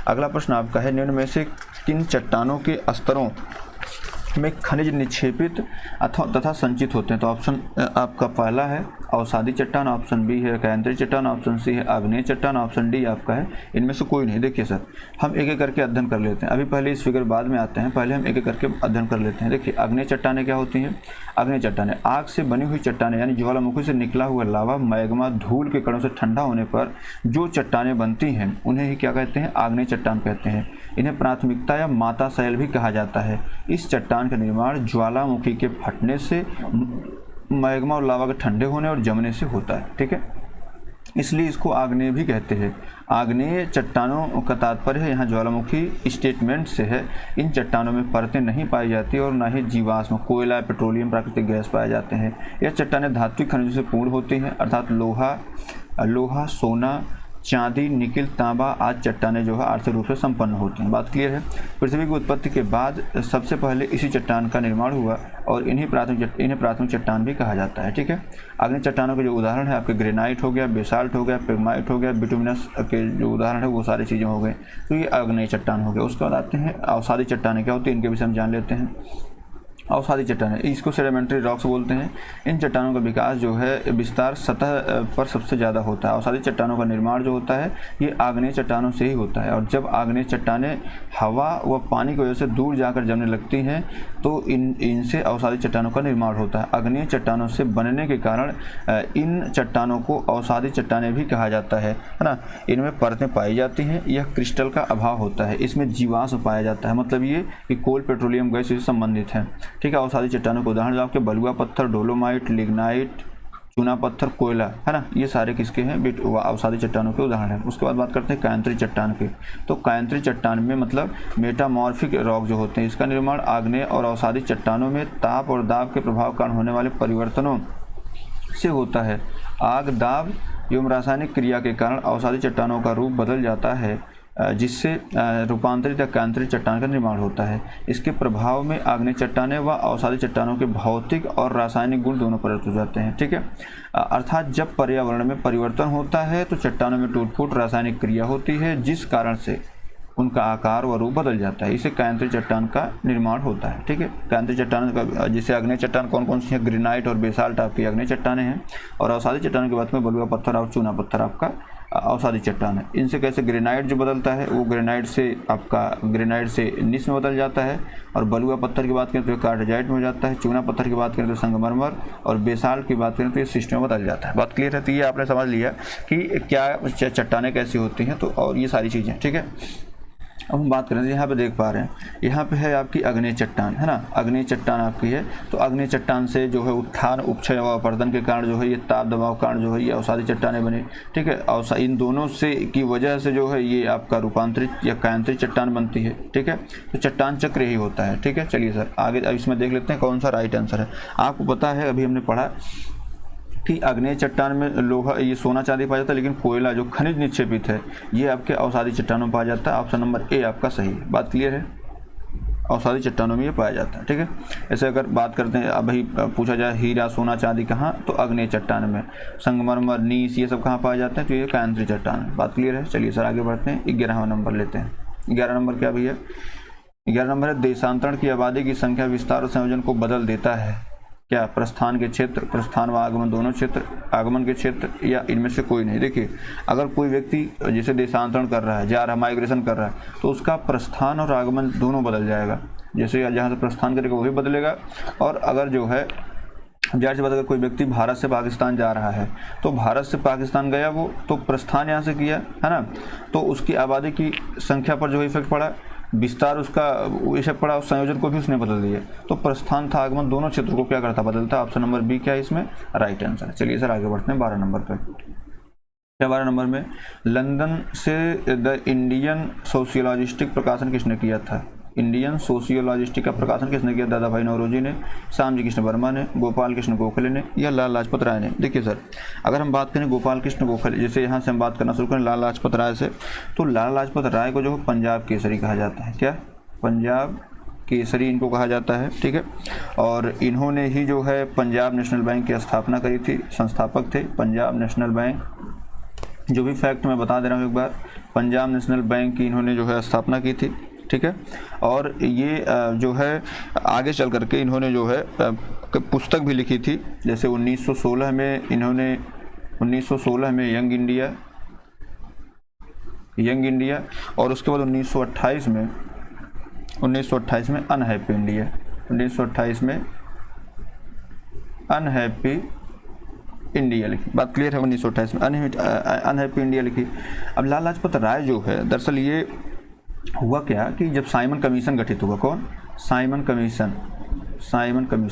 अगला प्रश्न आपका है, निम्न में से किन चट्टानों के स्तरों में खनिज निक्षेपित अथवा तथा संचित होते हैं। तो ऑप्शन आपका पहला है अवसादी चट्टान, ऑप्शन बी है कैंत्री चट्टान, ऑप्शन सी है आग्नेय चट्टान, ऑप्शन डी आपका है इनमें से कोई नहीं। देखिए सर, हम एक एक करके अध्ययन कर लेते हैं, अभी पहले इस फिगर बाद में आते हैं, पहले हम एक एक करके अध्ययन कर लेते हैं। देखिए आग्नेय चट्टानें क्या होती हैं, आग्नेय चट्टानें आग से बनी हुई चट्टानें, यानी ज्वालामुखी से निकला हुआ लावा, मैग्मा, धूल के कणों से ठंडा होने पर जो चट्टानें बनती हैं उन्हें ही क्या कहते हैं, आग्नेय चट्टान कहते हैं। इन्हें प्राथमिकता या माता शैल भी कहा जाता है। इस चट्टान का निर्माण ज्वालामुखी के फटने से, मैग्मा और लावा के ठंडे होने और जमने से होता है। ठीक है, इसलिए इसको आग्नेय भी कहते हैं। आग्नेय चट्टानों का तात्पर्य है यहाँ ज्वालामुखी स्टेटमेंट से है। इन चट्टानों में परतें नहीं पाई जाती और न ही जीवाश्म, कोयला, पेट्रोलियम, प्राकृतिक गैस पाए जाते हैं। यह चट्टानें धात्विक खनिजों से पूर्ण होती हैं, अर्थात लोहा, सोना, चांदी, निकिल, तांबा आदि चट्टानें जो है आर्थिक रूप से संपन्न होती हैं। बात क्लियर है। पृथ्वी की उत्पत्ति के बाद सबसे पहले इसी चट्टान का निर्माण हुआ और इन्हें प्राथमिक चट्टान भी कहा जाता है। ठीक है, आग्नेय चट्टानों के जो उदाहरण है आपके ग्रेनाइट हो गया, बेसाल्ट हो गया, पेग्माइट हो गया, बिटुमिनस के जो उदाहरण है वो सारी चीज़ें हो गई, तो ये आग्नेय चट्टान हो गया। उसके बाद आते हैं अवसादी चट्टानें क्या होती है, इनके विषय हम जान लेते हैं। अवसादी चट्टानें, इसको सेडिमेंट्री रॉक्स बोलते हैं। इन चट्टानों का विकास जो है विस्तार सतह पर सबसे ज़्यादा होता है। अवसादी चट्टानों का निर्माण जो होता है ये आग्नेय चट्टानों से ही होता है, और जब आग्नेय चट्टानें हवा व पानी की वजह से दूर जाकर जमने लगती हैं तो इनसे अवसादी चट्टानों का निर्माण होता है। आग्नेय चट्टानों से बनने के कारण इन चट्टानों को अवसादी चट्टानें भी कहा जाता है ना। इनमें परतें पाई जाती हैं, यह क्रिस्टल का अभाव होता है, इसमें जीवाश्म पाया जाता है, मतलब ये कि कोल, पेट्रोलियम, गैस से संबंधित है। ठीक है, अवसादी चट्टानों के उदाहरण आपके बलुआ पत्थर, डोलोमाइट, लिग्नाइट, चूना पत्थर, कोयला, है ना, ये सारे किसके हैं, अवसादी चट्टानों के उदाहरण हैं। उसके बाद बात करते हैं कैंत्री चट्टान की। तो कैंत्री चट्टान में मतलब मेटामॉर्फिक रॉक जो होते हैं, इसका निर्माण आग्नेय और अवसादी चट्टानों में ताप और दाब के प्रभाव कारण होने वाले परिवर्तनों से होता है। आग, दाब एवं रासायनिक क्रिया के कारण अवसादी चट्टानों का रूप बदल जाता है, जिससे रूपांतरित या कैंत्री चट्टान का निर्माण होता है। इसके प्रभाव में आग्नेय चट्टानें व अवसादी चट्टानों के भौतिक और रासायनिक गुण दोनों परिवर्तित हो जाते हैं। ठीक है, अर्थात जब पर्यावरण में परिवर्तन होता है तो चट्टानों में टूट-फूट, रासायनिक क्रिया होती है, जिस कारण से उनका आकार व रूप बदल जाता है। इसे कैंत्री चट्टान का निर्माण होता है। ठीक है, कैंत्री चट्टान का जैसे आग्नेय चट्टान कौन कौन सी है, ग्रेनाइट और बेसाल्ट आपकी आग्नेय चट्टानें हैं, और अवसादी चट्टानों की बात में बलुआ पत्थर और चूना पत्थर आपका अवसादी चट्टान है। इनसे कैसे ग्रेनाइट जो बदलता है वो ग्रेनाइट से निस में बदल जाता है, और बलुआ पत्थर की बात करें तो कार्डेजाइट में हो जाता है, चूना पत्थर की बात करें तो संगमरमर, और बेसाल्ट की बात करें तो ये सिस्ट में बदल जाता है। बात क्लियर है। तो ये आपने समझ लिया कि क्या चट्टानें कैसी होती हैं, तो और ये सारी चीज़ें। ठीक है, अब हम बात करें, यहाँ पे देख पा रहे हैं, यहाँ पे है आपकी आग्नेय चट्टान, है ना, आग्नेय चट्टान आपकी है। तो आग्नेय चट्टान से जो है उत्थान, उपक्षय व अपर्दन के कारण जो है ये ताप दबाव कारण जो है ये अवसादी चट्टानें बनी। ठीक है, इन दोनों से की वजह से जो है ये आपका रूपांतरित या कैंत्री चट्टान बनती है। ठीक है, तो चट्टान चक्र ही होता है। ठीक है, चलिए सर आगे अब इसमें देख लेते हैं कौन सा राइट आंसर है। आपको पता है अभी हमने पढ़ा कि आग्नेय चट्टान में लोहा, ये सोना चांदी पाया जाता है, लेकिन कोयला जो खनिज निक्षेपित है ये आपके अवसादी चट्टानों में पाया जाता है। ऑप्शन नंबर ए आपका सही है। बात क्लियर है, अवसादी चट्टानों में ये पाया जाता है। ठीक है, ऐसे अगर बात करते हैं, अभी पूछा जाए हीरा, सोना, चांदी कहाँ, तो आग्नेय चट्टान में। संगमरमर, नीस, ये सब कहाँ पाए जाते हैं, तो ये कैंत्री चट्टान है। बात क्लियर है। चलिए सर आगे बढ़ते हैं, 11वां नंबर लेते हैं। 11 नंबर क्या भैया, 11 नंबर है देशांतरण की आबादी की संख्या विस्तार और संयोजन को बदल देता है। क्या, प्रस्थान के क्षेत्र, प्रस्थान व आगमन दोनों क्षेत्र, आगमन के क्षेत्र, या इनमें से कोई नहीं। देखिए अगर कोई व्यक्ति जैसे देशांतरण कर रहा है, जा रहा है, माइग्रेशन कर रहा है, तो उसका प्रस्थान और आगमन दोनों बदल जाएगा। जैसे जहाँ से प्रस्थान करेगा वही बदलेगा, और अगर जो है जाहिर सी बात अगर कोई व्यक्ति भारत से पाकिस्तान जा रहा है तो भारत से पाकिस्तान गया वो, तो प्रस्थान यहाँ से किया, है ना, तो उसकी आबादी की संख्या पर जो इफेक्ट पड़ा, विस्तार उसका इफेक्ट पड़ा, उस संयोजन को भी उसने बदल दिया। तो प्रस्थान था आगमन दोनों क्षेत्रों को क्या करता, बदलता। ऑप्शन नंबर बी क्या है इसमें राइट आंसर। चलिए सर आगे बढ़ते हैं 12 नंबर पर। 12 नंबर में लंदन से द इंडियन सोशियोलॉजिस्टिक प्रकाशन किसने किया था। इंडियन सोशियोलॉजिस्टिक का प्रकाशन किसने किया, दादा भाई नौरोजी ने, श्यामजी कृष्ण वर्मा ने, गोपाल कृष्ण गोखले ने, या लाला लाजपत राय ने। देखिए सर अगर हम बात करें गोपाल कृष्ण गोखले, जैसे यहाँ से हम बात करना शुरू करें लाला लाजपत राय से, तो लाला लाजपत राय को जो पंजाब केसरी कहा जाता है। क्या, पंजाब केसरी इनको कहा जाता है, ठीक है। और इन्होंने ही जो है पंजाब नेशनल बैंक की स्थापना करी थी, संस्थापक थे पंजाब नेशनल बैंक। जो भी फैक्ट मैं बता दे रहा हूँ एक बार, पंजाब नेशनल बैंक की इन्होंने जो है स्थापना की थी, ठीक है। और ये जो है आगे चल करके इन्होंने जो है पुस्तक भी लिखी थी, जैसे 1916 में इन्होंने 1916 में यंग इंडिया और उसके बाद 1928 में अनहैप्पी इंडिया, 1928 में अनहैप्पी इंडिया लिखी। बात क्लियर है? 1928 में अनहैप्पी इंडिया लिखी। अब लाला लाजपत राय जो है, दरअसल ये हुआ क्या कि जब साइमन कमीशन गठित हुआ, कौन? साइमन कमीशन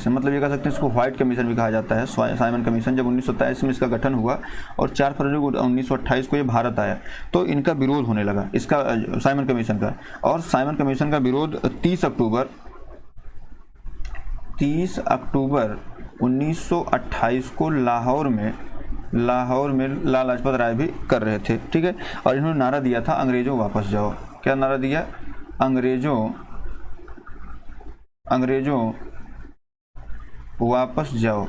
मतलब ये कह सकते हैं इसको व्हाइट कमीशन भी कहा जाता है। साइमन कमीशन जब 1927 में इसका गठन हुआ और 4 फरवरी को 1928 को ये भारत आया, तो इनका विरोध होने लगा, इसका साइमन कमीशन का। और साइमन कमीशन का विरोध 30 अक्टूबर 1928 को लाहौर में लाला लाजपत राय भी कर रहे थे, ठीक है। और इन्होंने नारा दिया था, अंग्रेजों वापस जाओ। क्या नारा दिया? अंग्रेजों वापस जाओ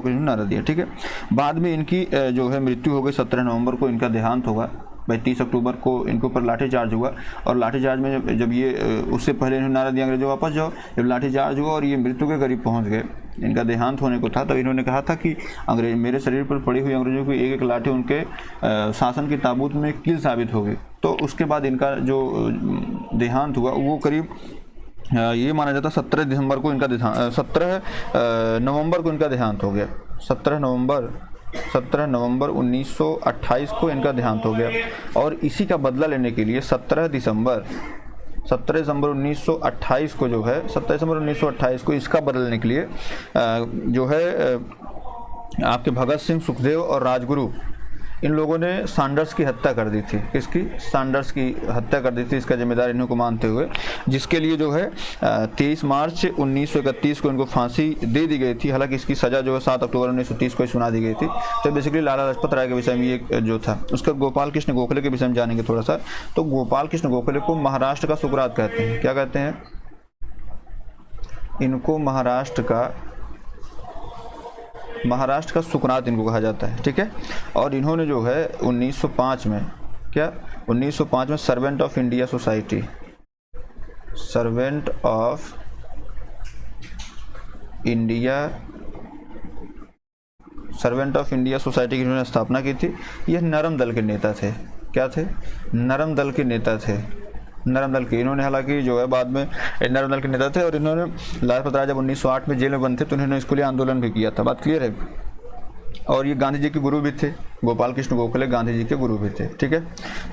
को इन्होंने नारा दिया, ठीक है। बाद में इनकी जो है मृत्यु हो गई, 17 नवंबर को इनका देहांत होगा। भाई 30 अक्टूबर को इनके ऊपर लाठीचार्ज हुआ और लाठीचार्ज में जब ये उससे पहले इन्होंने नारा दिया अंग्रेजों वापस जाओ, जब लाठीचार्ज हुआ और ये मृत्यु के करीब पहुंच गए, इनका देहांत होने को था, तब इन्होंने कहा था कि अंग्रेज मेरे शरीर पर पड़ी हुई अंग्रेजों की एक एक लाठी उनके शासन की ताबूत में कील साबित होगी। तो उसके बाद इनका जो देहांत हुआ वो करीब ये माना जाता 17 नवंबर को इनका देहांत हो गया। 17 नवंबर 1928 को इनका देहांत हो गया। और इसी का बदला लेने के लिए 17 दिसंबर 1928 को जो है 17 दिसंबर 1928 को इसका बदला लेने के लिए जो है आपके भगत सिंह, सुखदेव और राजगुरु, इन लोगों ने सैंडर्स की हत्या कर दी थी। किसकी? सैंडर्स की हत्या कर दी थी, इसका जिम्मेदार इन्हीं को मानते हुए, जिसके लिए जो है 23 मार्च 1931 को इनको फांसी दे दी गई थी। हालांकि इसकी सज़ा जो है 7 अक्टूबर 1930 को ही सुना दी गई थी। तो बेसिकली लाला लाजपत राय के विषय में ये जो था। उसका गोपाल कृष्ण गोखले के विषय में जानेंगे थोड़ा सा। तो गोपाल कृष्ण गोखले को महाराष्ट्र का सुकरात कहते हैं। क्या कहते हैं इनको? महाराष्ट्र का सुकरात इनको कहा जाता है, ठीक है। और इन्होंने जो है 1905 में सर्वेंट ऑफ इंडिया सोसाइटी की इन्होंने स्थापना की थी। यह नरम दल के नेता थे। क्या थे? नरम दल के नेता थे। इन्होंने हालांकि जो है बाद में नरम दल के नेता थे। और इन्होंने लाजपत राय जब 1908 में जेल में बंद थे तो इन्होंने इसके लिए आंदोलन भी किया था। बात क्लियर है? और ये गांधी जी के गुरु भी थे। गोपाल कृष्ण गोखले गांधी जी के गुरु भी थे, ठीक है।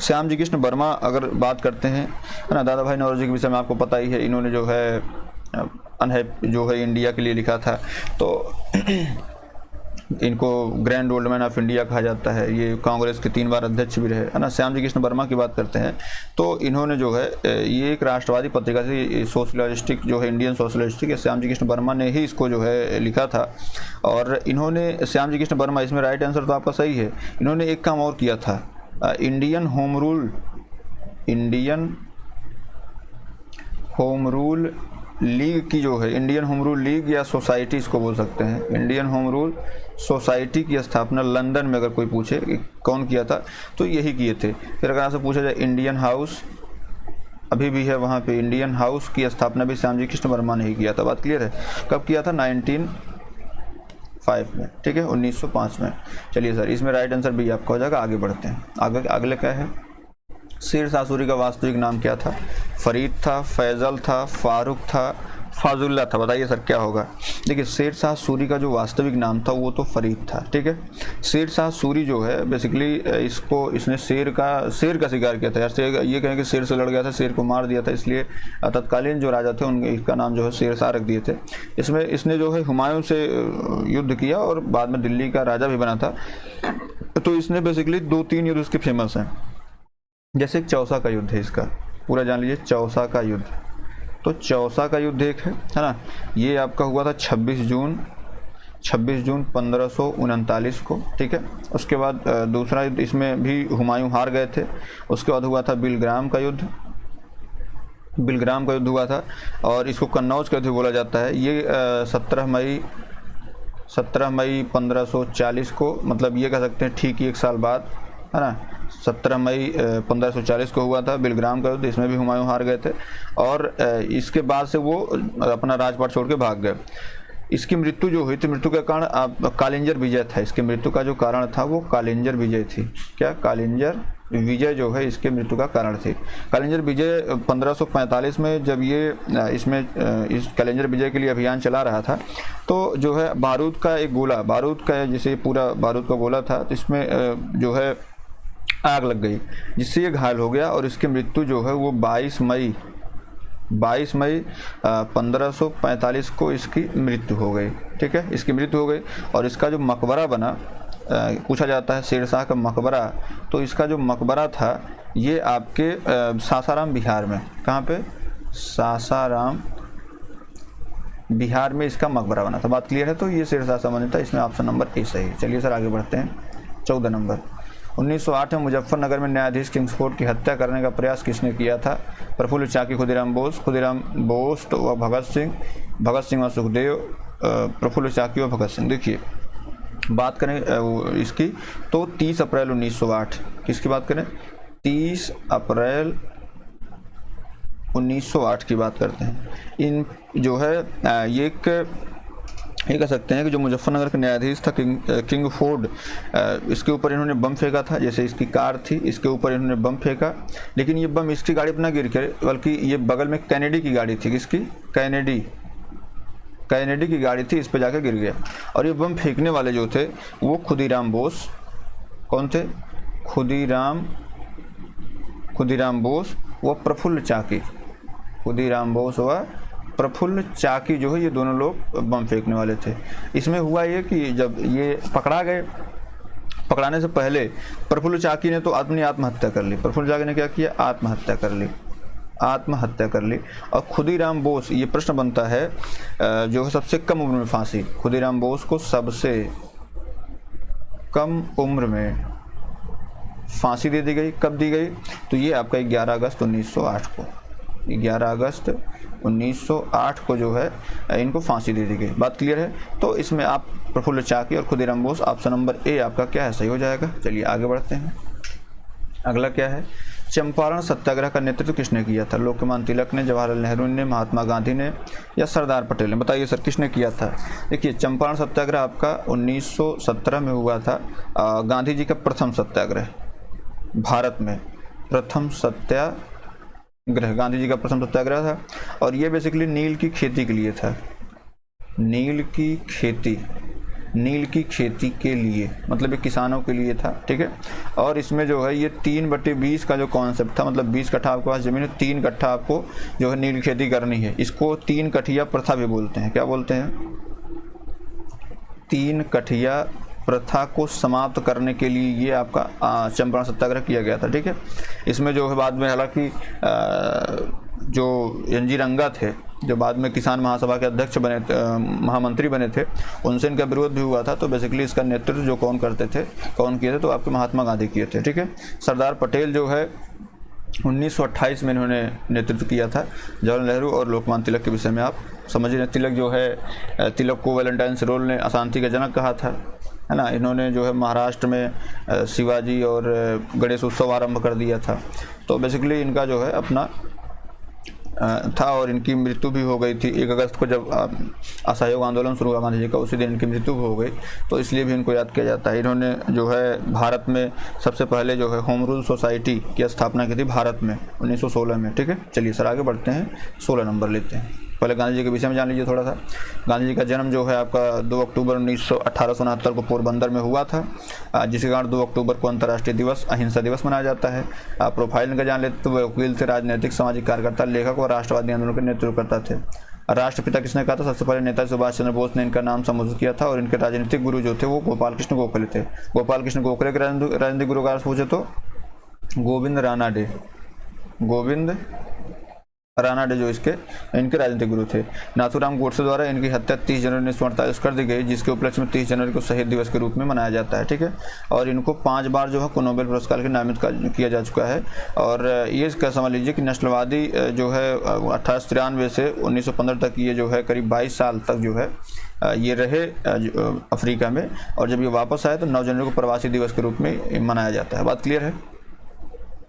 श्याम जी कृष्ण वर्मा अगर बात करते हैं, है ना, दादा भाई नौरोजी के विषय में आपको पता ही है। इन्होंने जो है इंडिया के लिए लिखा था। तो इनको grand old man of India कहा जाता है। ये कांग्रेस के 3 बार अध्यक्ष भी रहे, है ना। श्याम जी कृष्ण वर्मा की बात करते हैं तो इन्होंने जो है ये एक राष्ट्रवादी पत्रिका थी, सोशलिस्टिक जो है, इंडियन सोशलिस्टिक, श्याम जी कृष्ण वर्मा ने ही इसको जो है लिखा था। और इन्होंने श्याम जी कृष्ण वर्मा, इसमें राइट आंसर तो आपका सही है। इन्होंने एक काम और किया था, इंडियन होम रूल लीग की जो है, इंडियन होम रूल लीग या सोसाइटी इसको बोल सकते हैं, इंडियन होम रूल सोसाइटी की स्थापना लंदन में अगर कोई पूछे कि कौन किया था तो यही किए थे। फिर अगर आपसे पूछा जाए इंडियन हाउस अभी भी है वहाँ पे, इंडियन हाउस की स्थापना भी श्याम जी कृष्ण वर्मा ने ही किया था। बात क्लियर है? कब किया था? 1905 में, ठीक है, 1905 में। चलिए सर, इसमें राइट आंसर भी आपका हो जाएगा। आगे बढ़ते हैं। अगले क्या है? शेर शाह सूरी का वास्तविक नाम क्या था? फरीद था, फैजल था, फारूक था, फाजुल्ला था। बताइए सर क्या होगा? देखिए, शेर शाह सूरी का जो वास्तविक नाम था वो तो फरीद था, ठीक है। शेर शाह सूरी जो है बेसिकली इसने शेर का शिकार किया था। यार शेर, ये कहें कि शेर से लड़ गया था, शेर को मार दिया था, इसलिए तत्कालीन जो राजा थे उनके इसका नाम जो है शेर शाह रख दिए थे। इसमें इसने जो है हुमायूं से युद्ध किया और बाद में दिल्ली का राजा भी बना था। तो इसने बेसिकली 2-3 युद्ध उसके फेमस हैं। जैसे एक चौसा का युद्ध है, इसका पूरा जान लीजिए, चौसा का युद्ध। तो चौसा का युद्ध एक है ना, ये आपका हुआ था 26 जून 1539 को, ठीक है। उसके बाद दूसरा युद्ध, इसमें भी हुमायूं हार गए थे। उसके बाद हुआ था बिलग्राम का युद्ध, बिलग्राम का युद्ध हुआ था और इसको कन्नौज का युद्ध बोला जाता है। ये 17 मई 1540 को, मतलब ये कह सकते हैं ठीक ही 1 साल बाद, है ना, 17 मई 1540 को हुआ था बिलग्राम का युद्ध। इसमें भी हुमायूं हार गए थे और इसके बाद से वो अपना राजपाट छोड़ के भाग गए। इसकी मृत्यु जो हुई थी, मृत्यु का कारण कालिंजर विजय था। इसकी मृत्यु का जो कारण था वो कालिंजर विजय थी। क्या? कालिंजर विजय जो है इसके मृत्यु का कारण थी। कालिंजर विजय 1545 में जब ये इस कालिंजर विजय के लिए अभियान चला रहा था, तो जो है बारूद का एक गोला, बारूद का जैसे पूरा बारूद का गोला था, तो इसमें जो है आग लग गई, जिससे ये घायल हो गया और इसकी मृत्यु जो है वो 22 मई 1545 को इसकी मृत्यु हो गई। ठीक है, इसकी मृत्यु हो गई। और इसका जो मकबरा बना, पूछा जाता है शेरशाह का मकबरा, तो इसका जो मकबरा था ये आपके सासाराम बिहार में, कहाँ पे? सासाराम बिहार में इसका मकबरा बना था। बात क्लियर है? तो ये शेरशाह संबंधित था, इसमें ऑप्शन नंबर ए सही है। चलिए सर आगे बढ़ते हैं। 14 नंबर, 1908 में मुजफ्फरनगर में न्यायाधीश किंग्सफोर्ड की हत्या करने का प्रयास किसने किया था? प्रफुल्ल चाकी, खुदीराम बोस व भगत सिंह व सुखदेव, प्रफुल्ल चाकी व भगत सिंह। देखिए बात करें इसकी तो 30 अप्रैल 1908, किसकी बात करें? 30 अप्रैल 1908 की बात करते हैं। इन जो है ये कह सकते हैं कि जो मुजफ्फरनगर के न्यायाधीश था किंगफोर्ड, इसके ऊपर इन्होंने बम फेंका था। जैसे इसकी कार थी, इसके ऊपर इन्होंने बम फेंका, लेकिन ये बम इसकी गाड़ी पर ना गिर के, बल्कि ये बगल में कैनेडी की गाड़ी थी। किसकी? कैनेडी की गाड़ी थी, इस पर जाकर गिर गया। और ये बम फेंकने वाले जो थे वो खुदीराम बोस, कौन थे? खुदीराम बोस व प्रफुल्ल चाकी। खुदीराम बोस व प्रफुल्ल चाकी जो है ये दोनों लोग बम फेंकने वाले थे। इसमें हुआ ये कि जब ये पकड़ा गए, पकड़ाने से पहले प्रफुल्ल चाकी ने तो अपनी आत्महत्या कर ली। प्रफुल्ल चाकी ने क्या किया? आत्महत्या कर ली। और खुदीराम बोस, ये प्रश्न बनता है जो है सबसे कम उम्र में फांसी, खुदीराम बोस को सबसे कम उम्र में फांसी दे दी गई। कब दी गई? तो ये आपका 11 अगस्त 1908 को, 11 अगस्त 1908 को जो है इनको फांसी दे दी गई। बात क्लियर है? तो इसमें आप प्रफुल्ल चाकी और Khudiram Bose, option number A आपका क्या है? सही हो जाएगा। चलिए आगे बढ़ते हैं। अगला क्या है? चंपारण सत्याग्रह का नेतृत्व किसने किया था? लोकमान्य तिलक ने, जवाहरलाल नेहरू ने, महात्मा गांधी ने या सरदार पटेल ने? बताइए सर किसने किया था? देखिए चंपारण सत्याग्रह आपका 1917 में हुआ था। गांधी जी का प्रथम सत्याग्रह, भारत में प्रथम सत्याग्रह, गांधी जी का प्रथम सत्याग्रह था। और ये बेसिकली नील की खेती के लिए था। नील की खेती के लिए, मतलब ये किसानों के लिए था। ठीक है, और इसमें जो है ये 3/20 का जो कॉन्सेप्ट था, मतलब 20 कट्ठा आपके पास जमीन है, 3 कट्ठा आपको जो है नील की खेती करनी है। इसको 3 कठिया प्रथा भी बोलते हैं। क्या बोलते हैं? 3 कठिया प्रथा को समाप्त करने के लिए ये आपका चंपारण सत्याग्रह किया गया था। ठीक है, इसमें जो है बाद में, हालांकि जो एन.जी. रंगा थे, जो बाद में किसान महासभा के अध्यक्ष बने, महामंत्री बने थे, उनसे इनका विरोध भी हुआ था। तो बेसिकली इसका नेतृत्व जो कौन किए थे? तो आपके महात्मा गांधी किए थे। ठीक है, सरदार पटेल जो है 1928 में इन्होंने नेतृत्व किया था। जवाहरलाल नेहरू और लोकमान्य तिलक के विषय में आप समझ रहे हैं। तिलक को वैलेंटाइन रोल ने अशांति का जनक कहा था, है ना। इन्होंने जो है महाराष्ट्र में शिवाजी और गणेश उत्सव आरंभ कर दिया था। तो बेसिकली इनका जो है अपना था और इनकी मृत्यु भी हो गई थी 1 अगस्त को, जब असहयोग आंदोलन शुरू हुआ गांधी जी का, उसी दिन इनकी मृत्यु हो गई। तो इसलिए भी इनको याद किया जाता है। इन्होंने जो है भारत में सबसे पहले जो है होम रूल सोसाइटी की स्थापना की थी भारत में 1916 में। ठीक है, चलिए सर आगे बढ़ते हैं। 16 नंबर लेते हैं। पहले गांधी जी के विषय में जान लीजिए थोड़ा सा। गांधी जी का जन्म जो है आपका 2 अक्टूबर 1869 को पोरबंदर में हुआ था, जिसके कारण 2 अक्टूबर को अंतर्राष्ट्रीय दिवस, अहिंसा दिवस मनाया जाता है। प्रोफाइल इनका जान लेते तो वे वकील थे, राजनीतिक सामाजिक कार्यकर्ता, लेखक और राष्ट्रवादी आंदोलन के नेतृत्व करता थे। राष्ट्रपिता किसने कहा था? सबसे पहले नेताजी सुभाष चंद्र बोस ने इनका नाम संबोधित किया था। और इनके राजनीतिक गुरु जो थे वो गोपाल कृष्ण गोखले थे। गोपाल कृष्ण गोखले के राजनीतिक गुरु का पूछे तो गोविंद रानाडे जो इनके राजनीतिक गुरु थे। नाथूराम गोडसे द्वारा इनकी हत्या 30 जनवरी 1948 कर दी गई, जिसके उपलक्ष्य में 30 जनवरी को शहीद दिवस के रूप में मनाया जाता है। ठीक है, और इनको 5 बार जो है को नोबेल पुरस्कार के नामित किया जा चुका है। और ये क्या समझ लीजिए कि नस्लवादी जो है 1893 से 1915 तक ये जो है करीब 22 साल तक जो है ये रहे अफ्रीका में, और जब ये वापस आए तो 9 जनवरी को प्रवासी दिवस के रूप में मनाया जाता है। बात क्लियर है?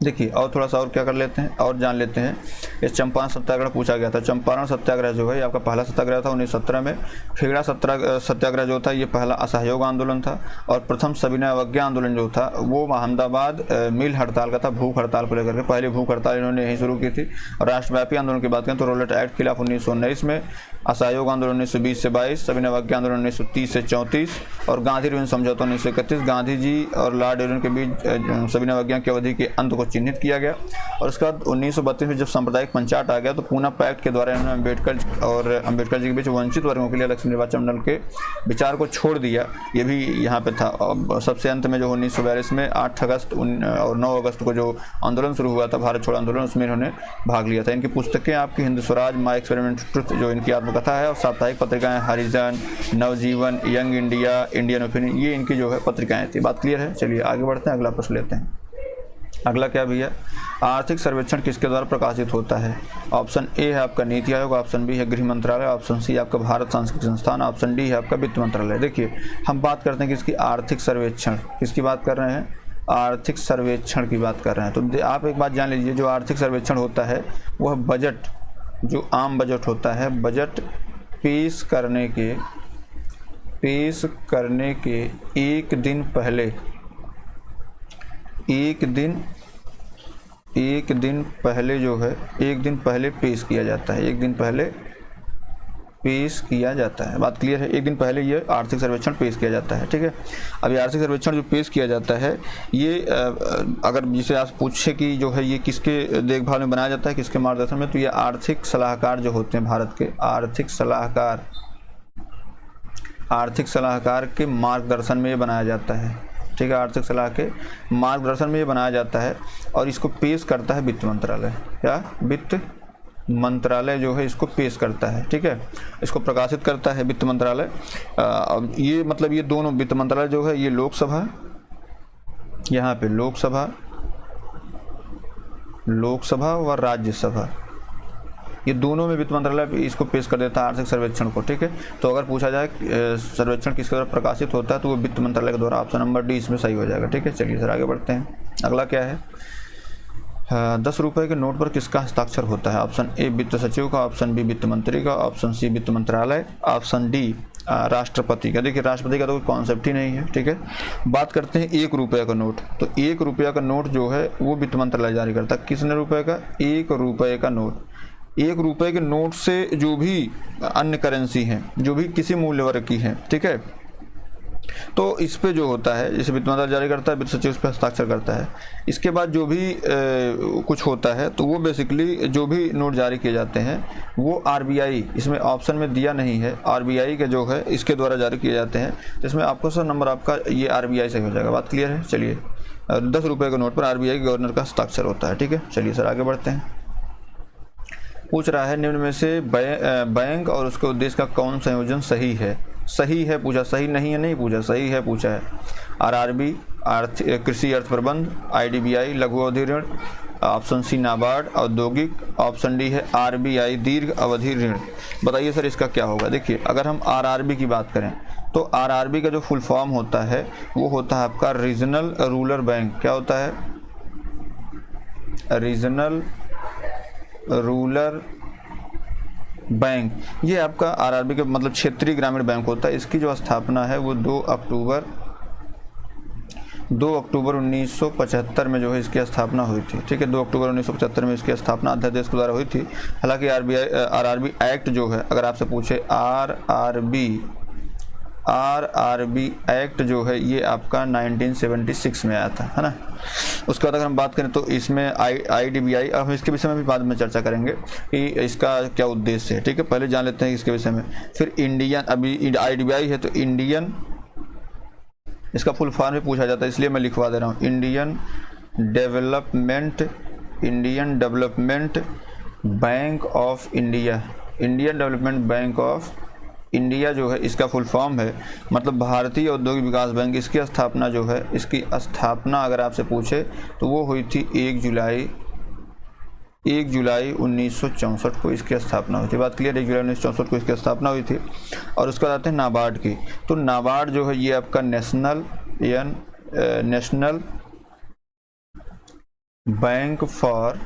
देखिए और थोड़ा सा और क्या कर लेते हैं और जान लेते हैं। इस चंपारण सत्याग्रह पूछा गया था। चंपारण सत्याग्रह जो है ये आपका पहला सत्याग्रह था 1917 में। खेड़ा सत्याग्रह जो था ये पहला असहयोग आंदोलन था। और प्रथम सविनय अवज्ञा आंदोलन जो था वो अहमदाबाद मिल हड़ताल का था, भूख हड़ताल को लेकर के। पहली भूख हड़ताल इन्होंने यहीं शुरू की थी। और राष्ट्रव्यापी आंदोलन की बात करें तो रोलेट एक्ट खिलाफ 1919 में, असहयोग आंदोलन 1920 से 22, सविनय अवज्ञा आंदोलन 1930 से 34 और गांधी इरविन समझौता 1931। गांधी जी और लॉर्ड इरविन के बीच सविनय अवज्ञा की अवधि के अंत को चिन्हित किया गया। और उसके बाद 1932 में जब सांप्रदायिक पंचायत आ गया तो पूना पैक्ट के द्वारा इन्होंने अम्बेडकर जी के बीच वंचित वर्गों के लिए अलग से निर्वाचन मंडल के विचार को छोड़ दिया। ये भी यहाँ पे था। सबसे अंत में जो 1942 में 8 अगस्त और 9 अगस्त को जो आंदोलन शुरू हुआ था, भारत छोड़ो आंदोलन, उसमें इन्होंने भाग लिया था। इनकी पुस्तकें आपकी Hind Swaraj, my experiment truth जो इनकी आत्मकथा है, और साप्ताहिक पत्रिकाएं हरिजन, नवजीवन, यंग इंडिया, इंडियन ओपिनियन, ये इनकी जो है पत्रिकाएं थी। बात क्लियर है? चलिए आगे बढ़ते हैं, अगला प्रश्न लेते हैं। अगला क्या भैया, आर्थिक सर्वेक्षण किसके द्वारा प्रकाशित होता है? ऑप्शन ए है आपका नीति आयोग, ऑप्शन बी है गृह मंत्रालय, ऑप्शन सी आपका भारत सांस्कृतिक संस्थान, ऑप्शन डी है आपका वित्त मंत्रालय। देखिए हम बात करते हैं किसकी, आर्थिक सर्वेक्षण। किसकी बात कर रहे हैं? आर्थिक सर्वेक्षण की बात कर रहे हैं। तो आप एक बात जान लीजिए, जो आर्थिक सर्वेक्षण होता है वह बजट, जो आम बजट होता है, बजट पेश करने के एक दिन पहले जो है, एक दिन पहले पेश किया जाता है, एक दिन पहले पेश किया जाता है। बात क्लियर है? एक दिन पहले ये आर्थिक सर्वेक्षण पेश किया जाता है। ठीक है, अभी आर्थिक सर्वेक्षण जो पेश किया जाता है ये अगर जिसे आप पूछे कि जो है ये किसके देखभाल में बनाया जाता है, किसके मार्गदर्शन में, तो ये आर्थिक सलाहकार जो होते हैं भारत के, आर्थिक सलाहकार के मार्गदर्शन में ये बनाया जाता है। ठीक है, आर्थिक सलाह के मार्गदर्शन में ये बनाया जाता है और इसको पेश करता है वित्त मंत्रालय। क्या? वित्त मंत्रालय जो है इसको पेश करता है। ठीक है, इसको प्रकाशित करता है वित्त मंत्रालय। ये मतलब ये दोनों वित्त मंत्रालय जो है ये लोकसभा, यहाँ पे लोकसभा व राज्यसभा, ये दोनों में वित्त मंत्रालय इसको पेश कर देता है आर्थिक सर्वेक्षण को। ठीक है, तो अगर पूछा जाए सर्वेक्षण किसके द्वारा प्रकाशित होता है तो वो वित्त मंत्रालय के द्वारा। ऑप्शन नंबर डी इसमें सही हो जाएगा। ठीक है, चलिए सर आगे बढ़ते हैं। अगला क्या है, 10 रुपए के नोट पर किसका हस्ताक्षर होता है? ऑप्शन ए वित्त सचिव का, ऑप्शन बी वित्त मंत्री का, ऑप्शन सी वित्त मंत्रालय, ऑप्शन डी राष्ट्रपति का। देखिए राष्ट्रपति का तो कोई कॉन्सेप्ट ही नहीं है। ठीक है, बात करते हैं 1 रुपये का नोट। तो 1 रुपया का नोट जो है वो वित्त मंत्रालय जारी करता है। किसने रुपये का? 1 रुपये का नोट। 1 रुपये के नोट से जो भी अन्य करेंसी हैं, जो भी किसी मूल्य वर्ग की हैं, ठीक है, तो इस पे जो होता है, जैसे वित्त मंत्रालय जारी करता है, वित्त सचिव उस पर हस्ताक्षर करता है। इसके बाद जो भी कुछ होता है तो वो बेसिकली जो भी नोट जारी किए जाते हैं वो आरबीआई, इसमें ऑप्शन में दिया नहीं है, आरबीआई के जो है इसके द्वारा जारी किए जाते हैं। जिसमें आपको सर नंबर आपका ये आरबीआई से हो जाएगा। बात क्लियर है? चलिए 10 रुपये के नोट पर आरबीआई के गवर्नर का हस्ताक्षर होता है। ठीक है, चलिए सर आगे बढ़ते हैं। पूछ रहा है निम्न में से बैंक और उसके उद्देश्य का कौन संयोजन सही है? सही है पूछा, सही नहीं है नहीं पूछा, सही है पूछा है। आरआरबी कृषि अर्थ प्रबंध, आईडीबीआई लघु अवधि ऋण, ऑप्शन सी नाबार्ड औद्योगिक, ऑप्शन डी है आरबीआई दीर्घ अवधि ऋण। बताइए सर इसका क्या होगा? देखिए अगर हम आरआरबी की बात करें तो आरआरबी का जो फुल फॉर्म होता है वो होता है आपका रीजनल रूरल बैंक। क्या होता है? Regional rural bank. ये आपका आरआरबी का मतलब क्षेत्रीय ग्रामीण बैंक होता है। इसकी जो स्थापना है वो 2 अक्टूबर 1975 में जो है इसकी स्थापना हुई थी। ठीक है, 2 अक्टूबर 1975 में इसकी स्थापना अध्यादेश के द्वारा हुई थी। हालांकि आरआरबी एक्ट जो है, अगर आपसे पूछे आरआरबी एक्ट जो है ये आपका 1976 में आया था, है ना। उसके बाद अगर हम बात करें तो इसमें आईडीबीआई, अब हम इसके विषय में भी बाद में चर्चा करेंगे कि इसका क्या उद्देश्य है। ठीक है, पहले जान लेते हैं इसके विषय में। फिर इंडियन, अभी आईडीबीआई है तो इंडियन, इसका फुल फॉर्म भी पूछा जाता है इसलिए मैं लिखवा दे रहा हूँ, Indian development bank of India, Indian development bank of India जो है इसका फुल फॉर्म है, मतलब भारतीय औद्योगिक विकास बैंक। इसकी स्थापना जो है, इसकी स्थापना अगर आपसे पूछे तो वो हुई थी 1 जुलाई 1964 को इसकी स्थापना हुई थी। बात क्लियर, 1 जुलाई 1964 को इसकी स्थापना हुई थी। और उसके बाद आते हैं नाबार्ड की। तो नाबार्ड जो है ये आपका national bank for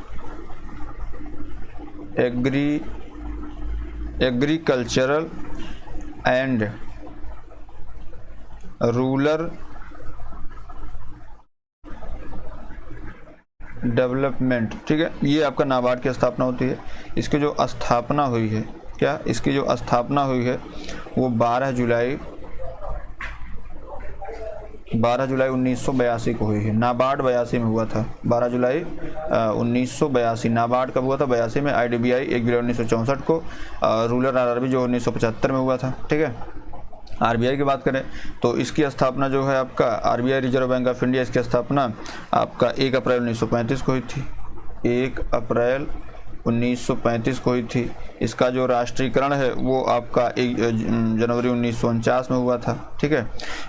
agricultural and rural development, ठीक है। ये आपका नाबार्ड की स्थापना होती है। इसकी जो स्थापना हुई है, क्या इसकी जो स्थापना हुई है वो 12 जुलाई 1982 को हुई है। नाबार्ड 82 में हुआ था, 12 जुलाई 1982 नाबार्ड कब हुआ था? 82 में। IDBI 1 जुलाई 1964 को। रूरल RRB जो 1975 में हुआ था, ठीक है। RBI की बात करें तो इसकी स्थापना जो है आपका RBI reserve bank of India, इसकी स्थापना आपका 1 अप्रैल 1935 को हुई थी। 1 अप्रैल 1935 को हुई थी। इसका जो राष्ट्रीयकरण है वो आपका 1 जनवरी 1949 में हुआ था, ठीक है।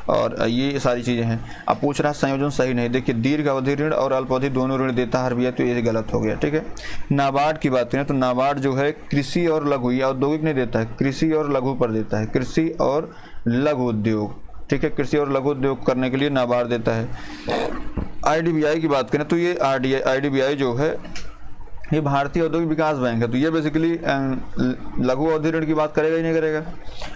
और ये सारी चीज़ें हैं। अब पूछ रहा संयोजन सही नहीं, देखिए दीर्घ अवधि ऋण और अल्प अवधि दोनों ऋण देता है RBI, तो ये गलत हो गया, ठीक है। नाबार्ड की बात करें तो नाबार्ड जो है कृषि और लघु, या औद्योगिक नहीं देता है, कृषि और लघु पर देता है, कृषि और लघु उद्योग, ठीक है। कृषि और लघु उद्योग करने के लिए नाबार्ड देता है। IDBI की बात करें तो ये IDBI जो है ये भारतीय औद्योगिक विकास बैंक है, तो ये बेसिकली लघु अवधि ऋण की बात करेगा ही नहीं करेगा।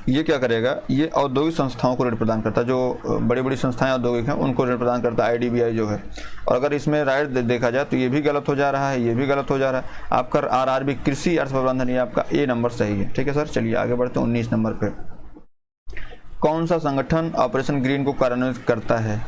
ये क्या करेगा? ये औद्योगिक संस्थाओं को ऋण प्रदान करता है, जो बड़ी बड़ी संस्थाएं औद्योगिक हैं उनको ऋण प्रदान करता है IDBI जो है। और अगर इसमें राइट देखा जाए तो ये भी गलत हो जा रहा है, ये भी गलत हो जा रहा है। आपका RRB कृषि अर्थ प्रबंधन, ये आपका A नंबर सही है, ठीक है सर। चलिए आगे बढ़ते हैं 19 नंबर पे। कौन सा संगठन ऑपरेशन ग्रीन को कार्यान्वित करता है?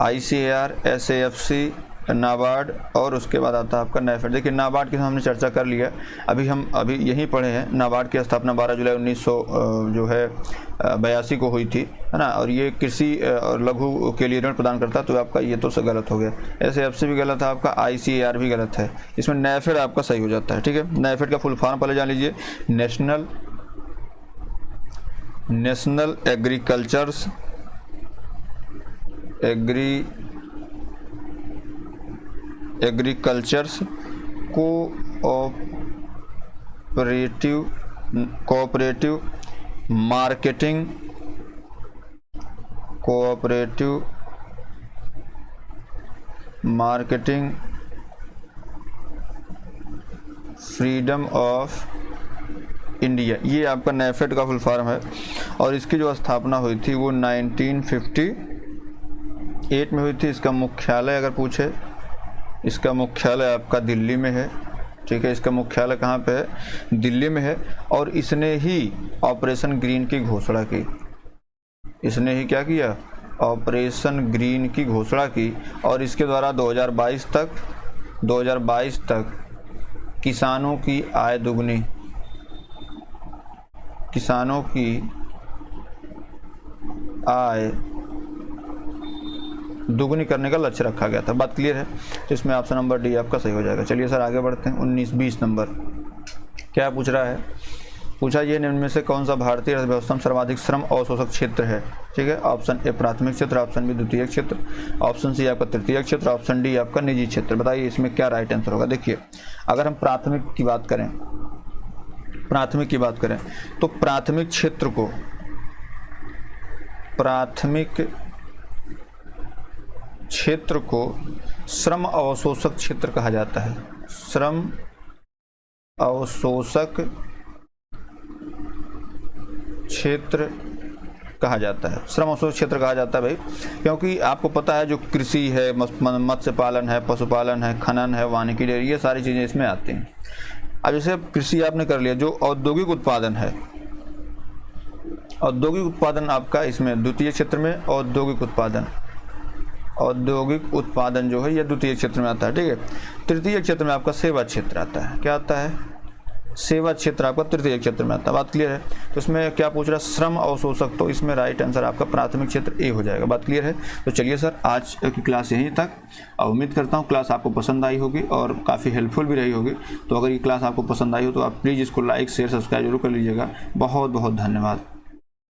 ICAR, SAFC, नाबार्ड, और उसके बाद आता है आपका NAFED। देखिए नाबार्ड की हमने चर्चा कर लिया, अभी यहीं पढ़े हैं। नाबार्ड की स्थापना 12 जुलाई 1982 को हुई थी, है ना। और ये कृषि और लघु के लिए ऋण प्रदान करता है, तो आपका ये तो गलत हो गया। SAFC भी गलत है आपका, ICAR भी गलत है। इसमें NAFED आपका सही हो जाता है, ठीक है। NAFED का फुल फॉर्म पहले जान लीजिए, national agricultures cooperative marketing freedom of India, ये आपका NAFED का फुल फॉर्म है। और इसकी जो स्थापना हुई थी वो 1958 में हुई थी। इसका मुख्यालय अगर पूछे, इसका मुख्यालय आपका दिल्ली में है, ठीक है। इसका मुख्यालय कहाँ पे है? दिल्ली में है। और इसने ही ऑपरेशन ग्रीन की घोषणा की। इसने ही क्या किया? ऑपरेशन ग्रीन की घोषणा की। और इसके द्वारा 2022 तक किसानों की आय दुगनी, किसानों की आय दुगनी करने का लक्ष्य रखा गया था। बात क्लियर है? तो इसमें ऑप्शन नंबर डी आपका सही हो जाएगा। चलिए सर आगे बढ़ते हैं। 19-20 नंबर क्या पूछ रहा है? पूछा ये निम्न में से कौन सा भारतीय अर्थव्यवस्था में सर्वाधिक श्रम अवशोषक क्षेत्र है? ठीक है। ऑप्शन ए प्राथमिक क्षेत्र, ऑप्शन बी द्वितीय क्षेत्र, ऑप्शन सी आपका तृतीय क्षेत्र, ऑप्शन डी आपका निजी क्षेत्र। बताइए इसमें क्या राइट आंसर होगा। देखिए अगर हम प्राथमिक की बात करें तो प्राथमिक क्षेत्र को श्रम अवशोषक क्षेत्र कहा जाता है। श्रम अवशोषक क्षेत्र कहा जाता है। श्रम अवशोषक क्षेत्र कहा जाता है भाई, क्योंकि आपको पता है जो कृषि है, मत्स्य पालन है, पशुपालन है, खनन है, वानिकी डेयरी, ये सारी चीज़ें इसमें आती हैं। अब जैसे कृषि आपने कर लिया, जो औद्योगिक उत्पादन है, औद्योगिक उत्पादन आपका इसमें द्वितीय क्षेत्र में औद्योगिक उत्पादन जो है यह द्वितीय क्षेत्र में आता है। ठीक है। तृतीय क्षेत्र में आपका सेवा क्षेत्र आता है। क्या आता है? सेवा क्षेत्र आपका तृतीय क्षेत्र में आता है। बात क्लियर है। तो इसमें क्या पूछ रहा है, श्रम अवशोषक, तो इसमें राइट आंसर आपका प्राथमिक क्षेत्र ए हो जाएगा। बात क्लियर है। तो चलिए सर, आज की क्लास यहीं तक। उम्मीद करता हूँ क्लास आपको पसंद आई होगी और काफ़ी हेल्पफुल भी रही होगी। तो अगर ये क्लास आपको पसंद आई हो तो आप प्लीज़ इसको लाइक शेयर सब्सक्राइब जरूर कर लीजिएगा। बहुत बहुत धन्यवाद।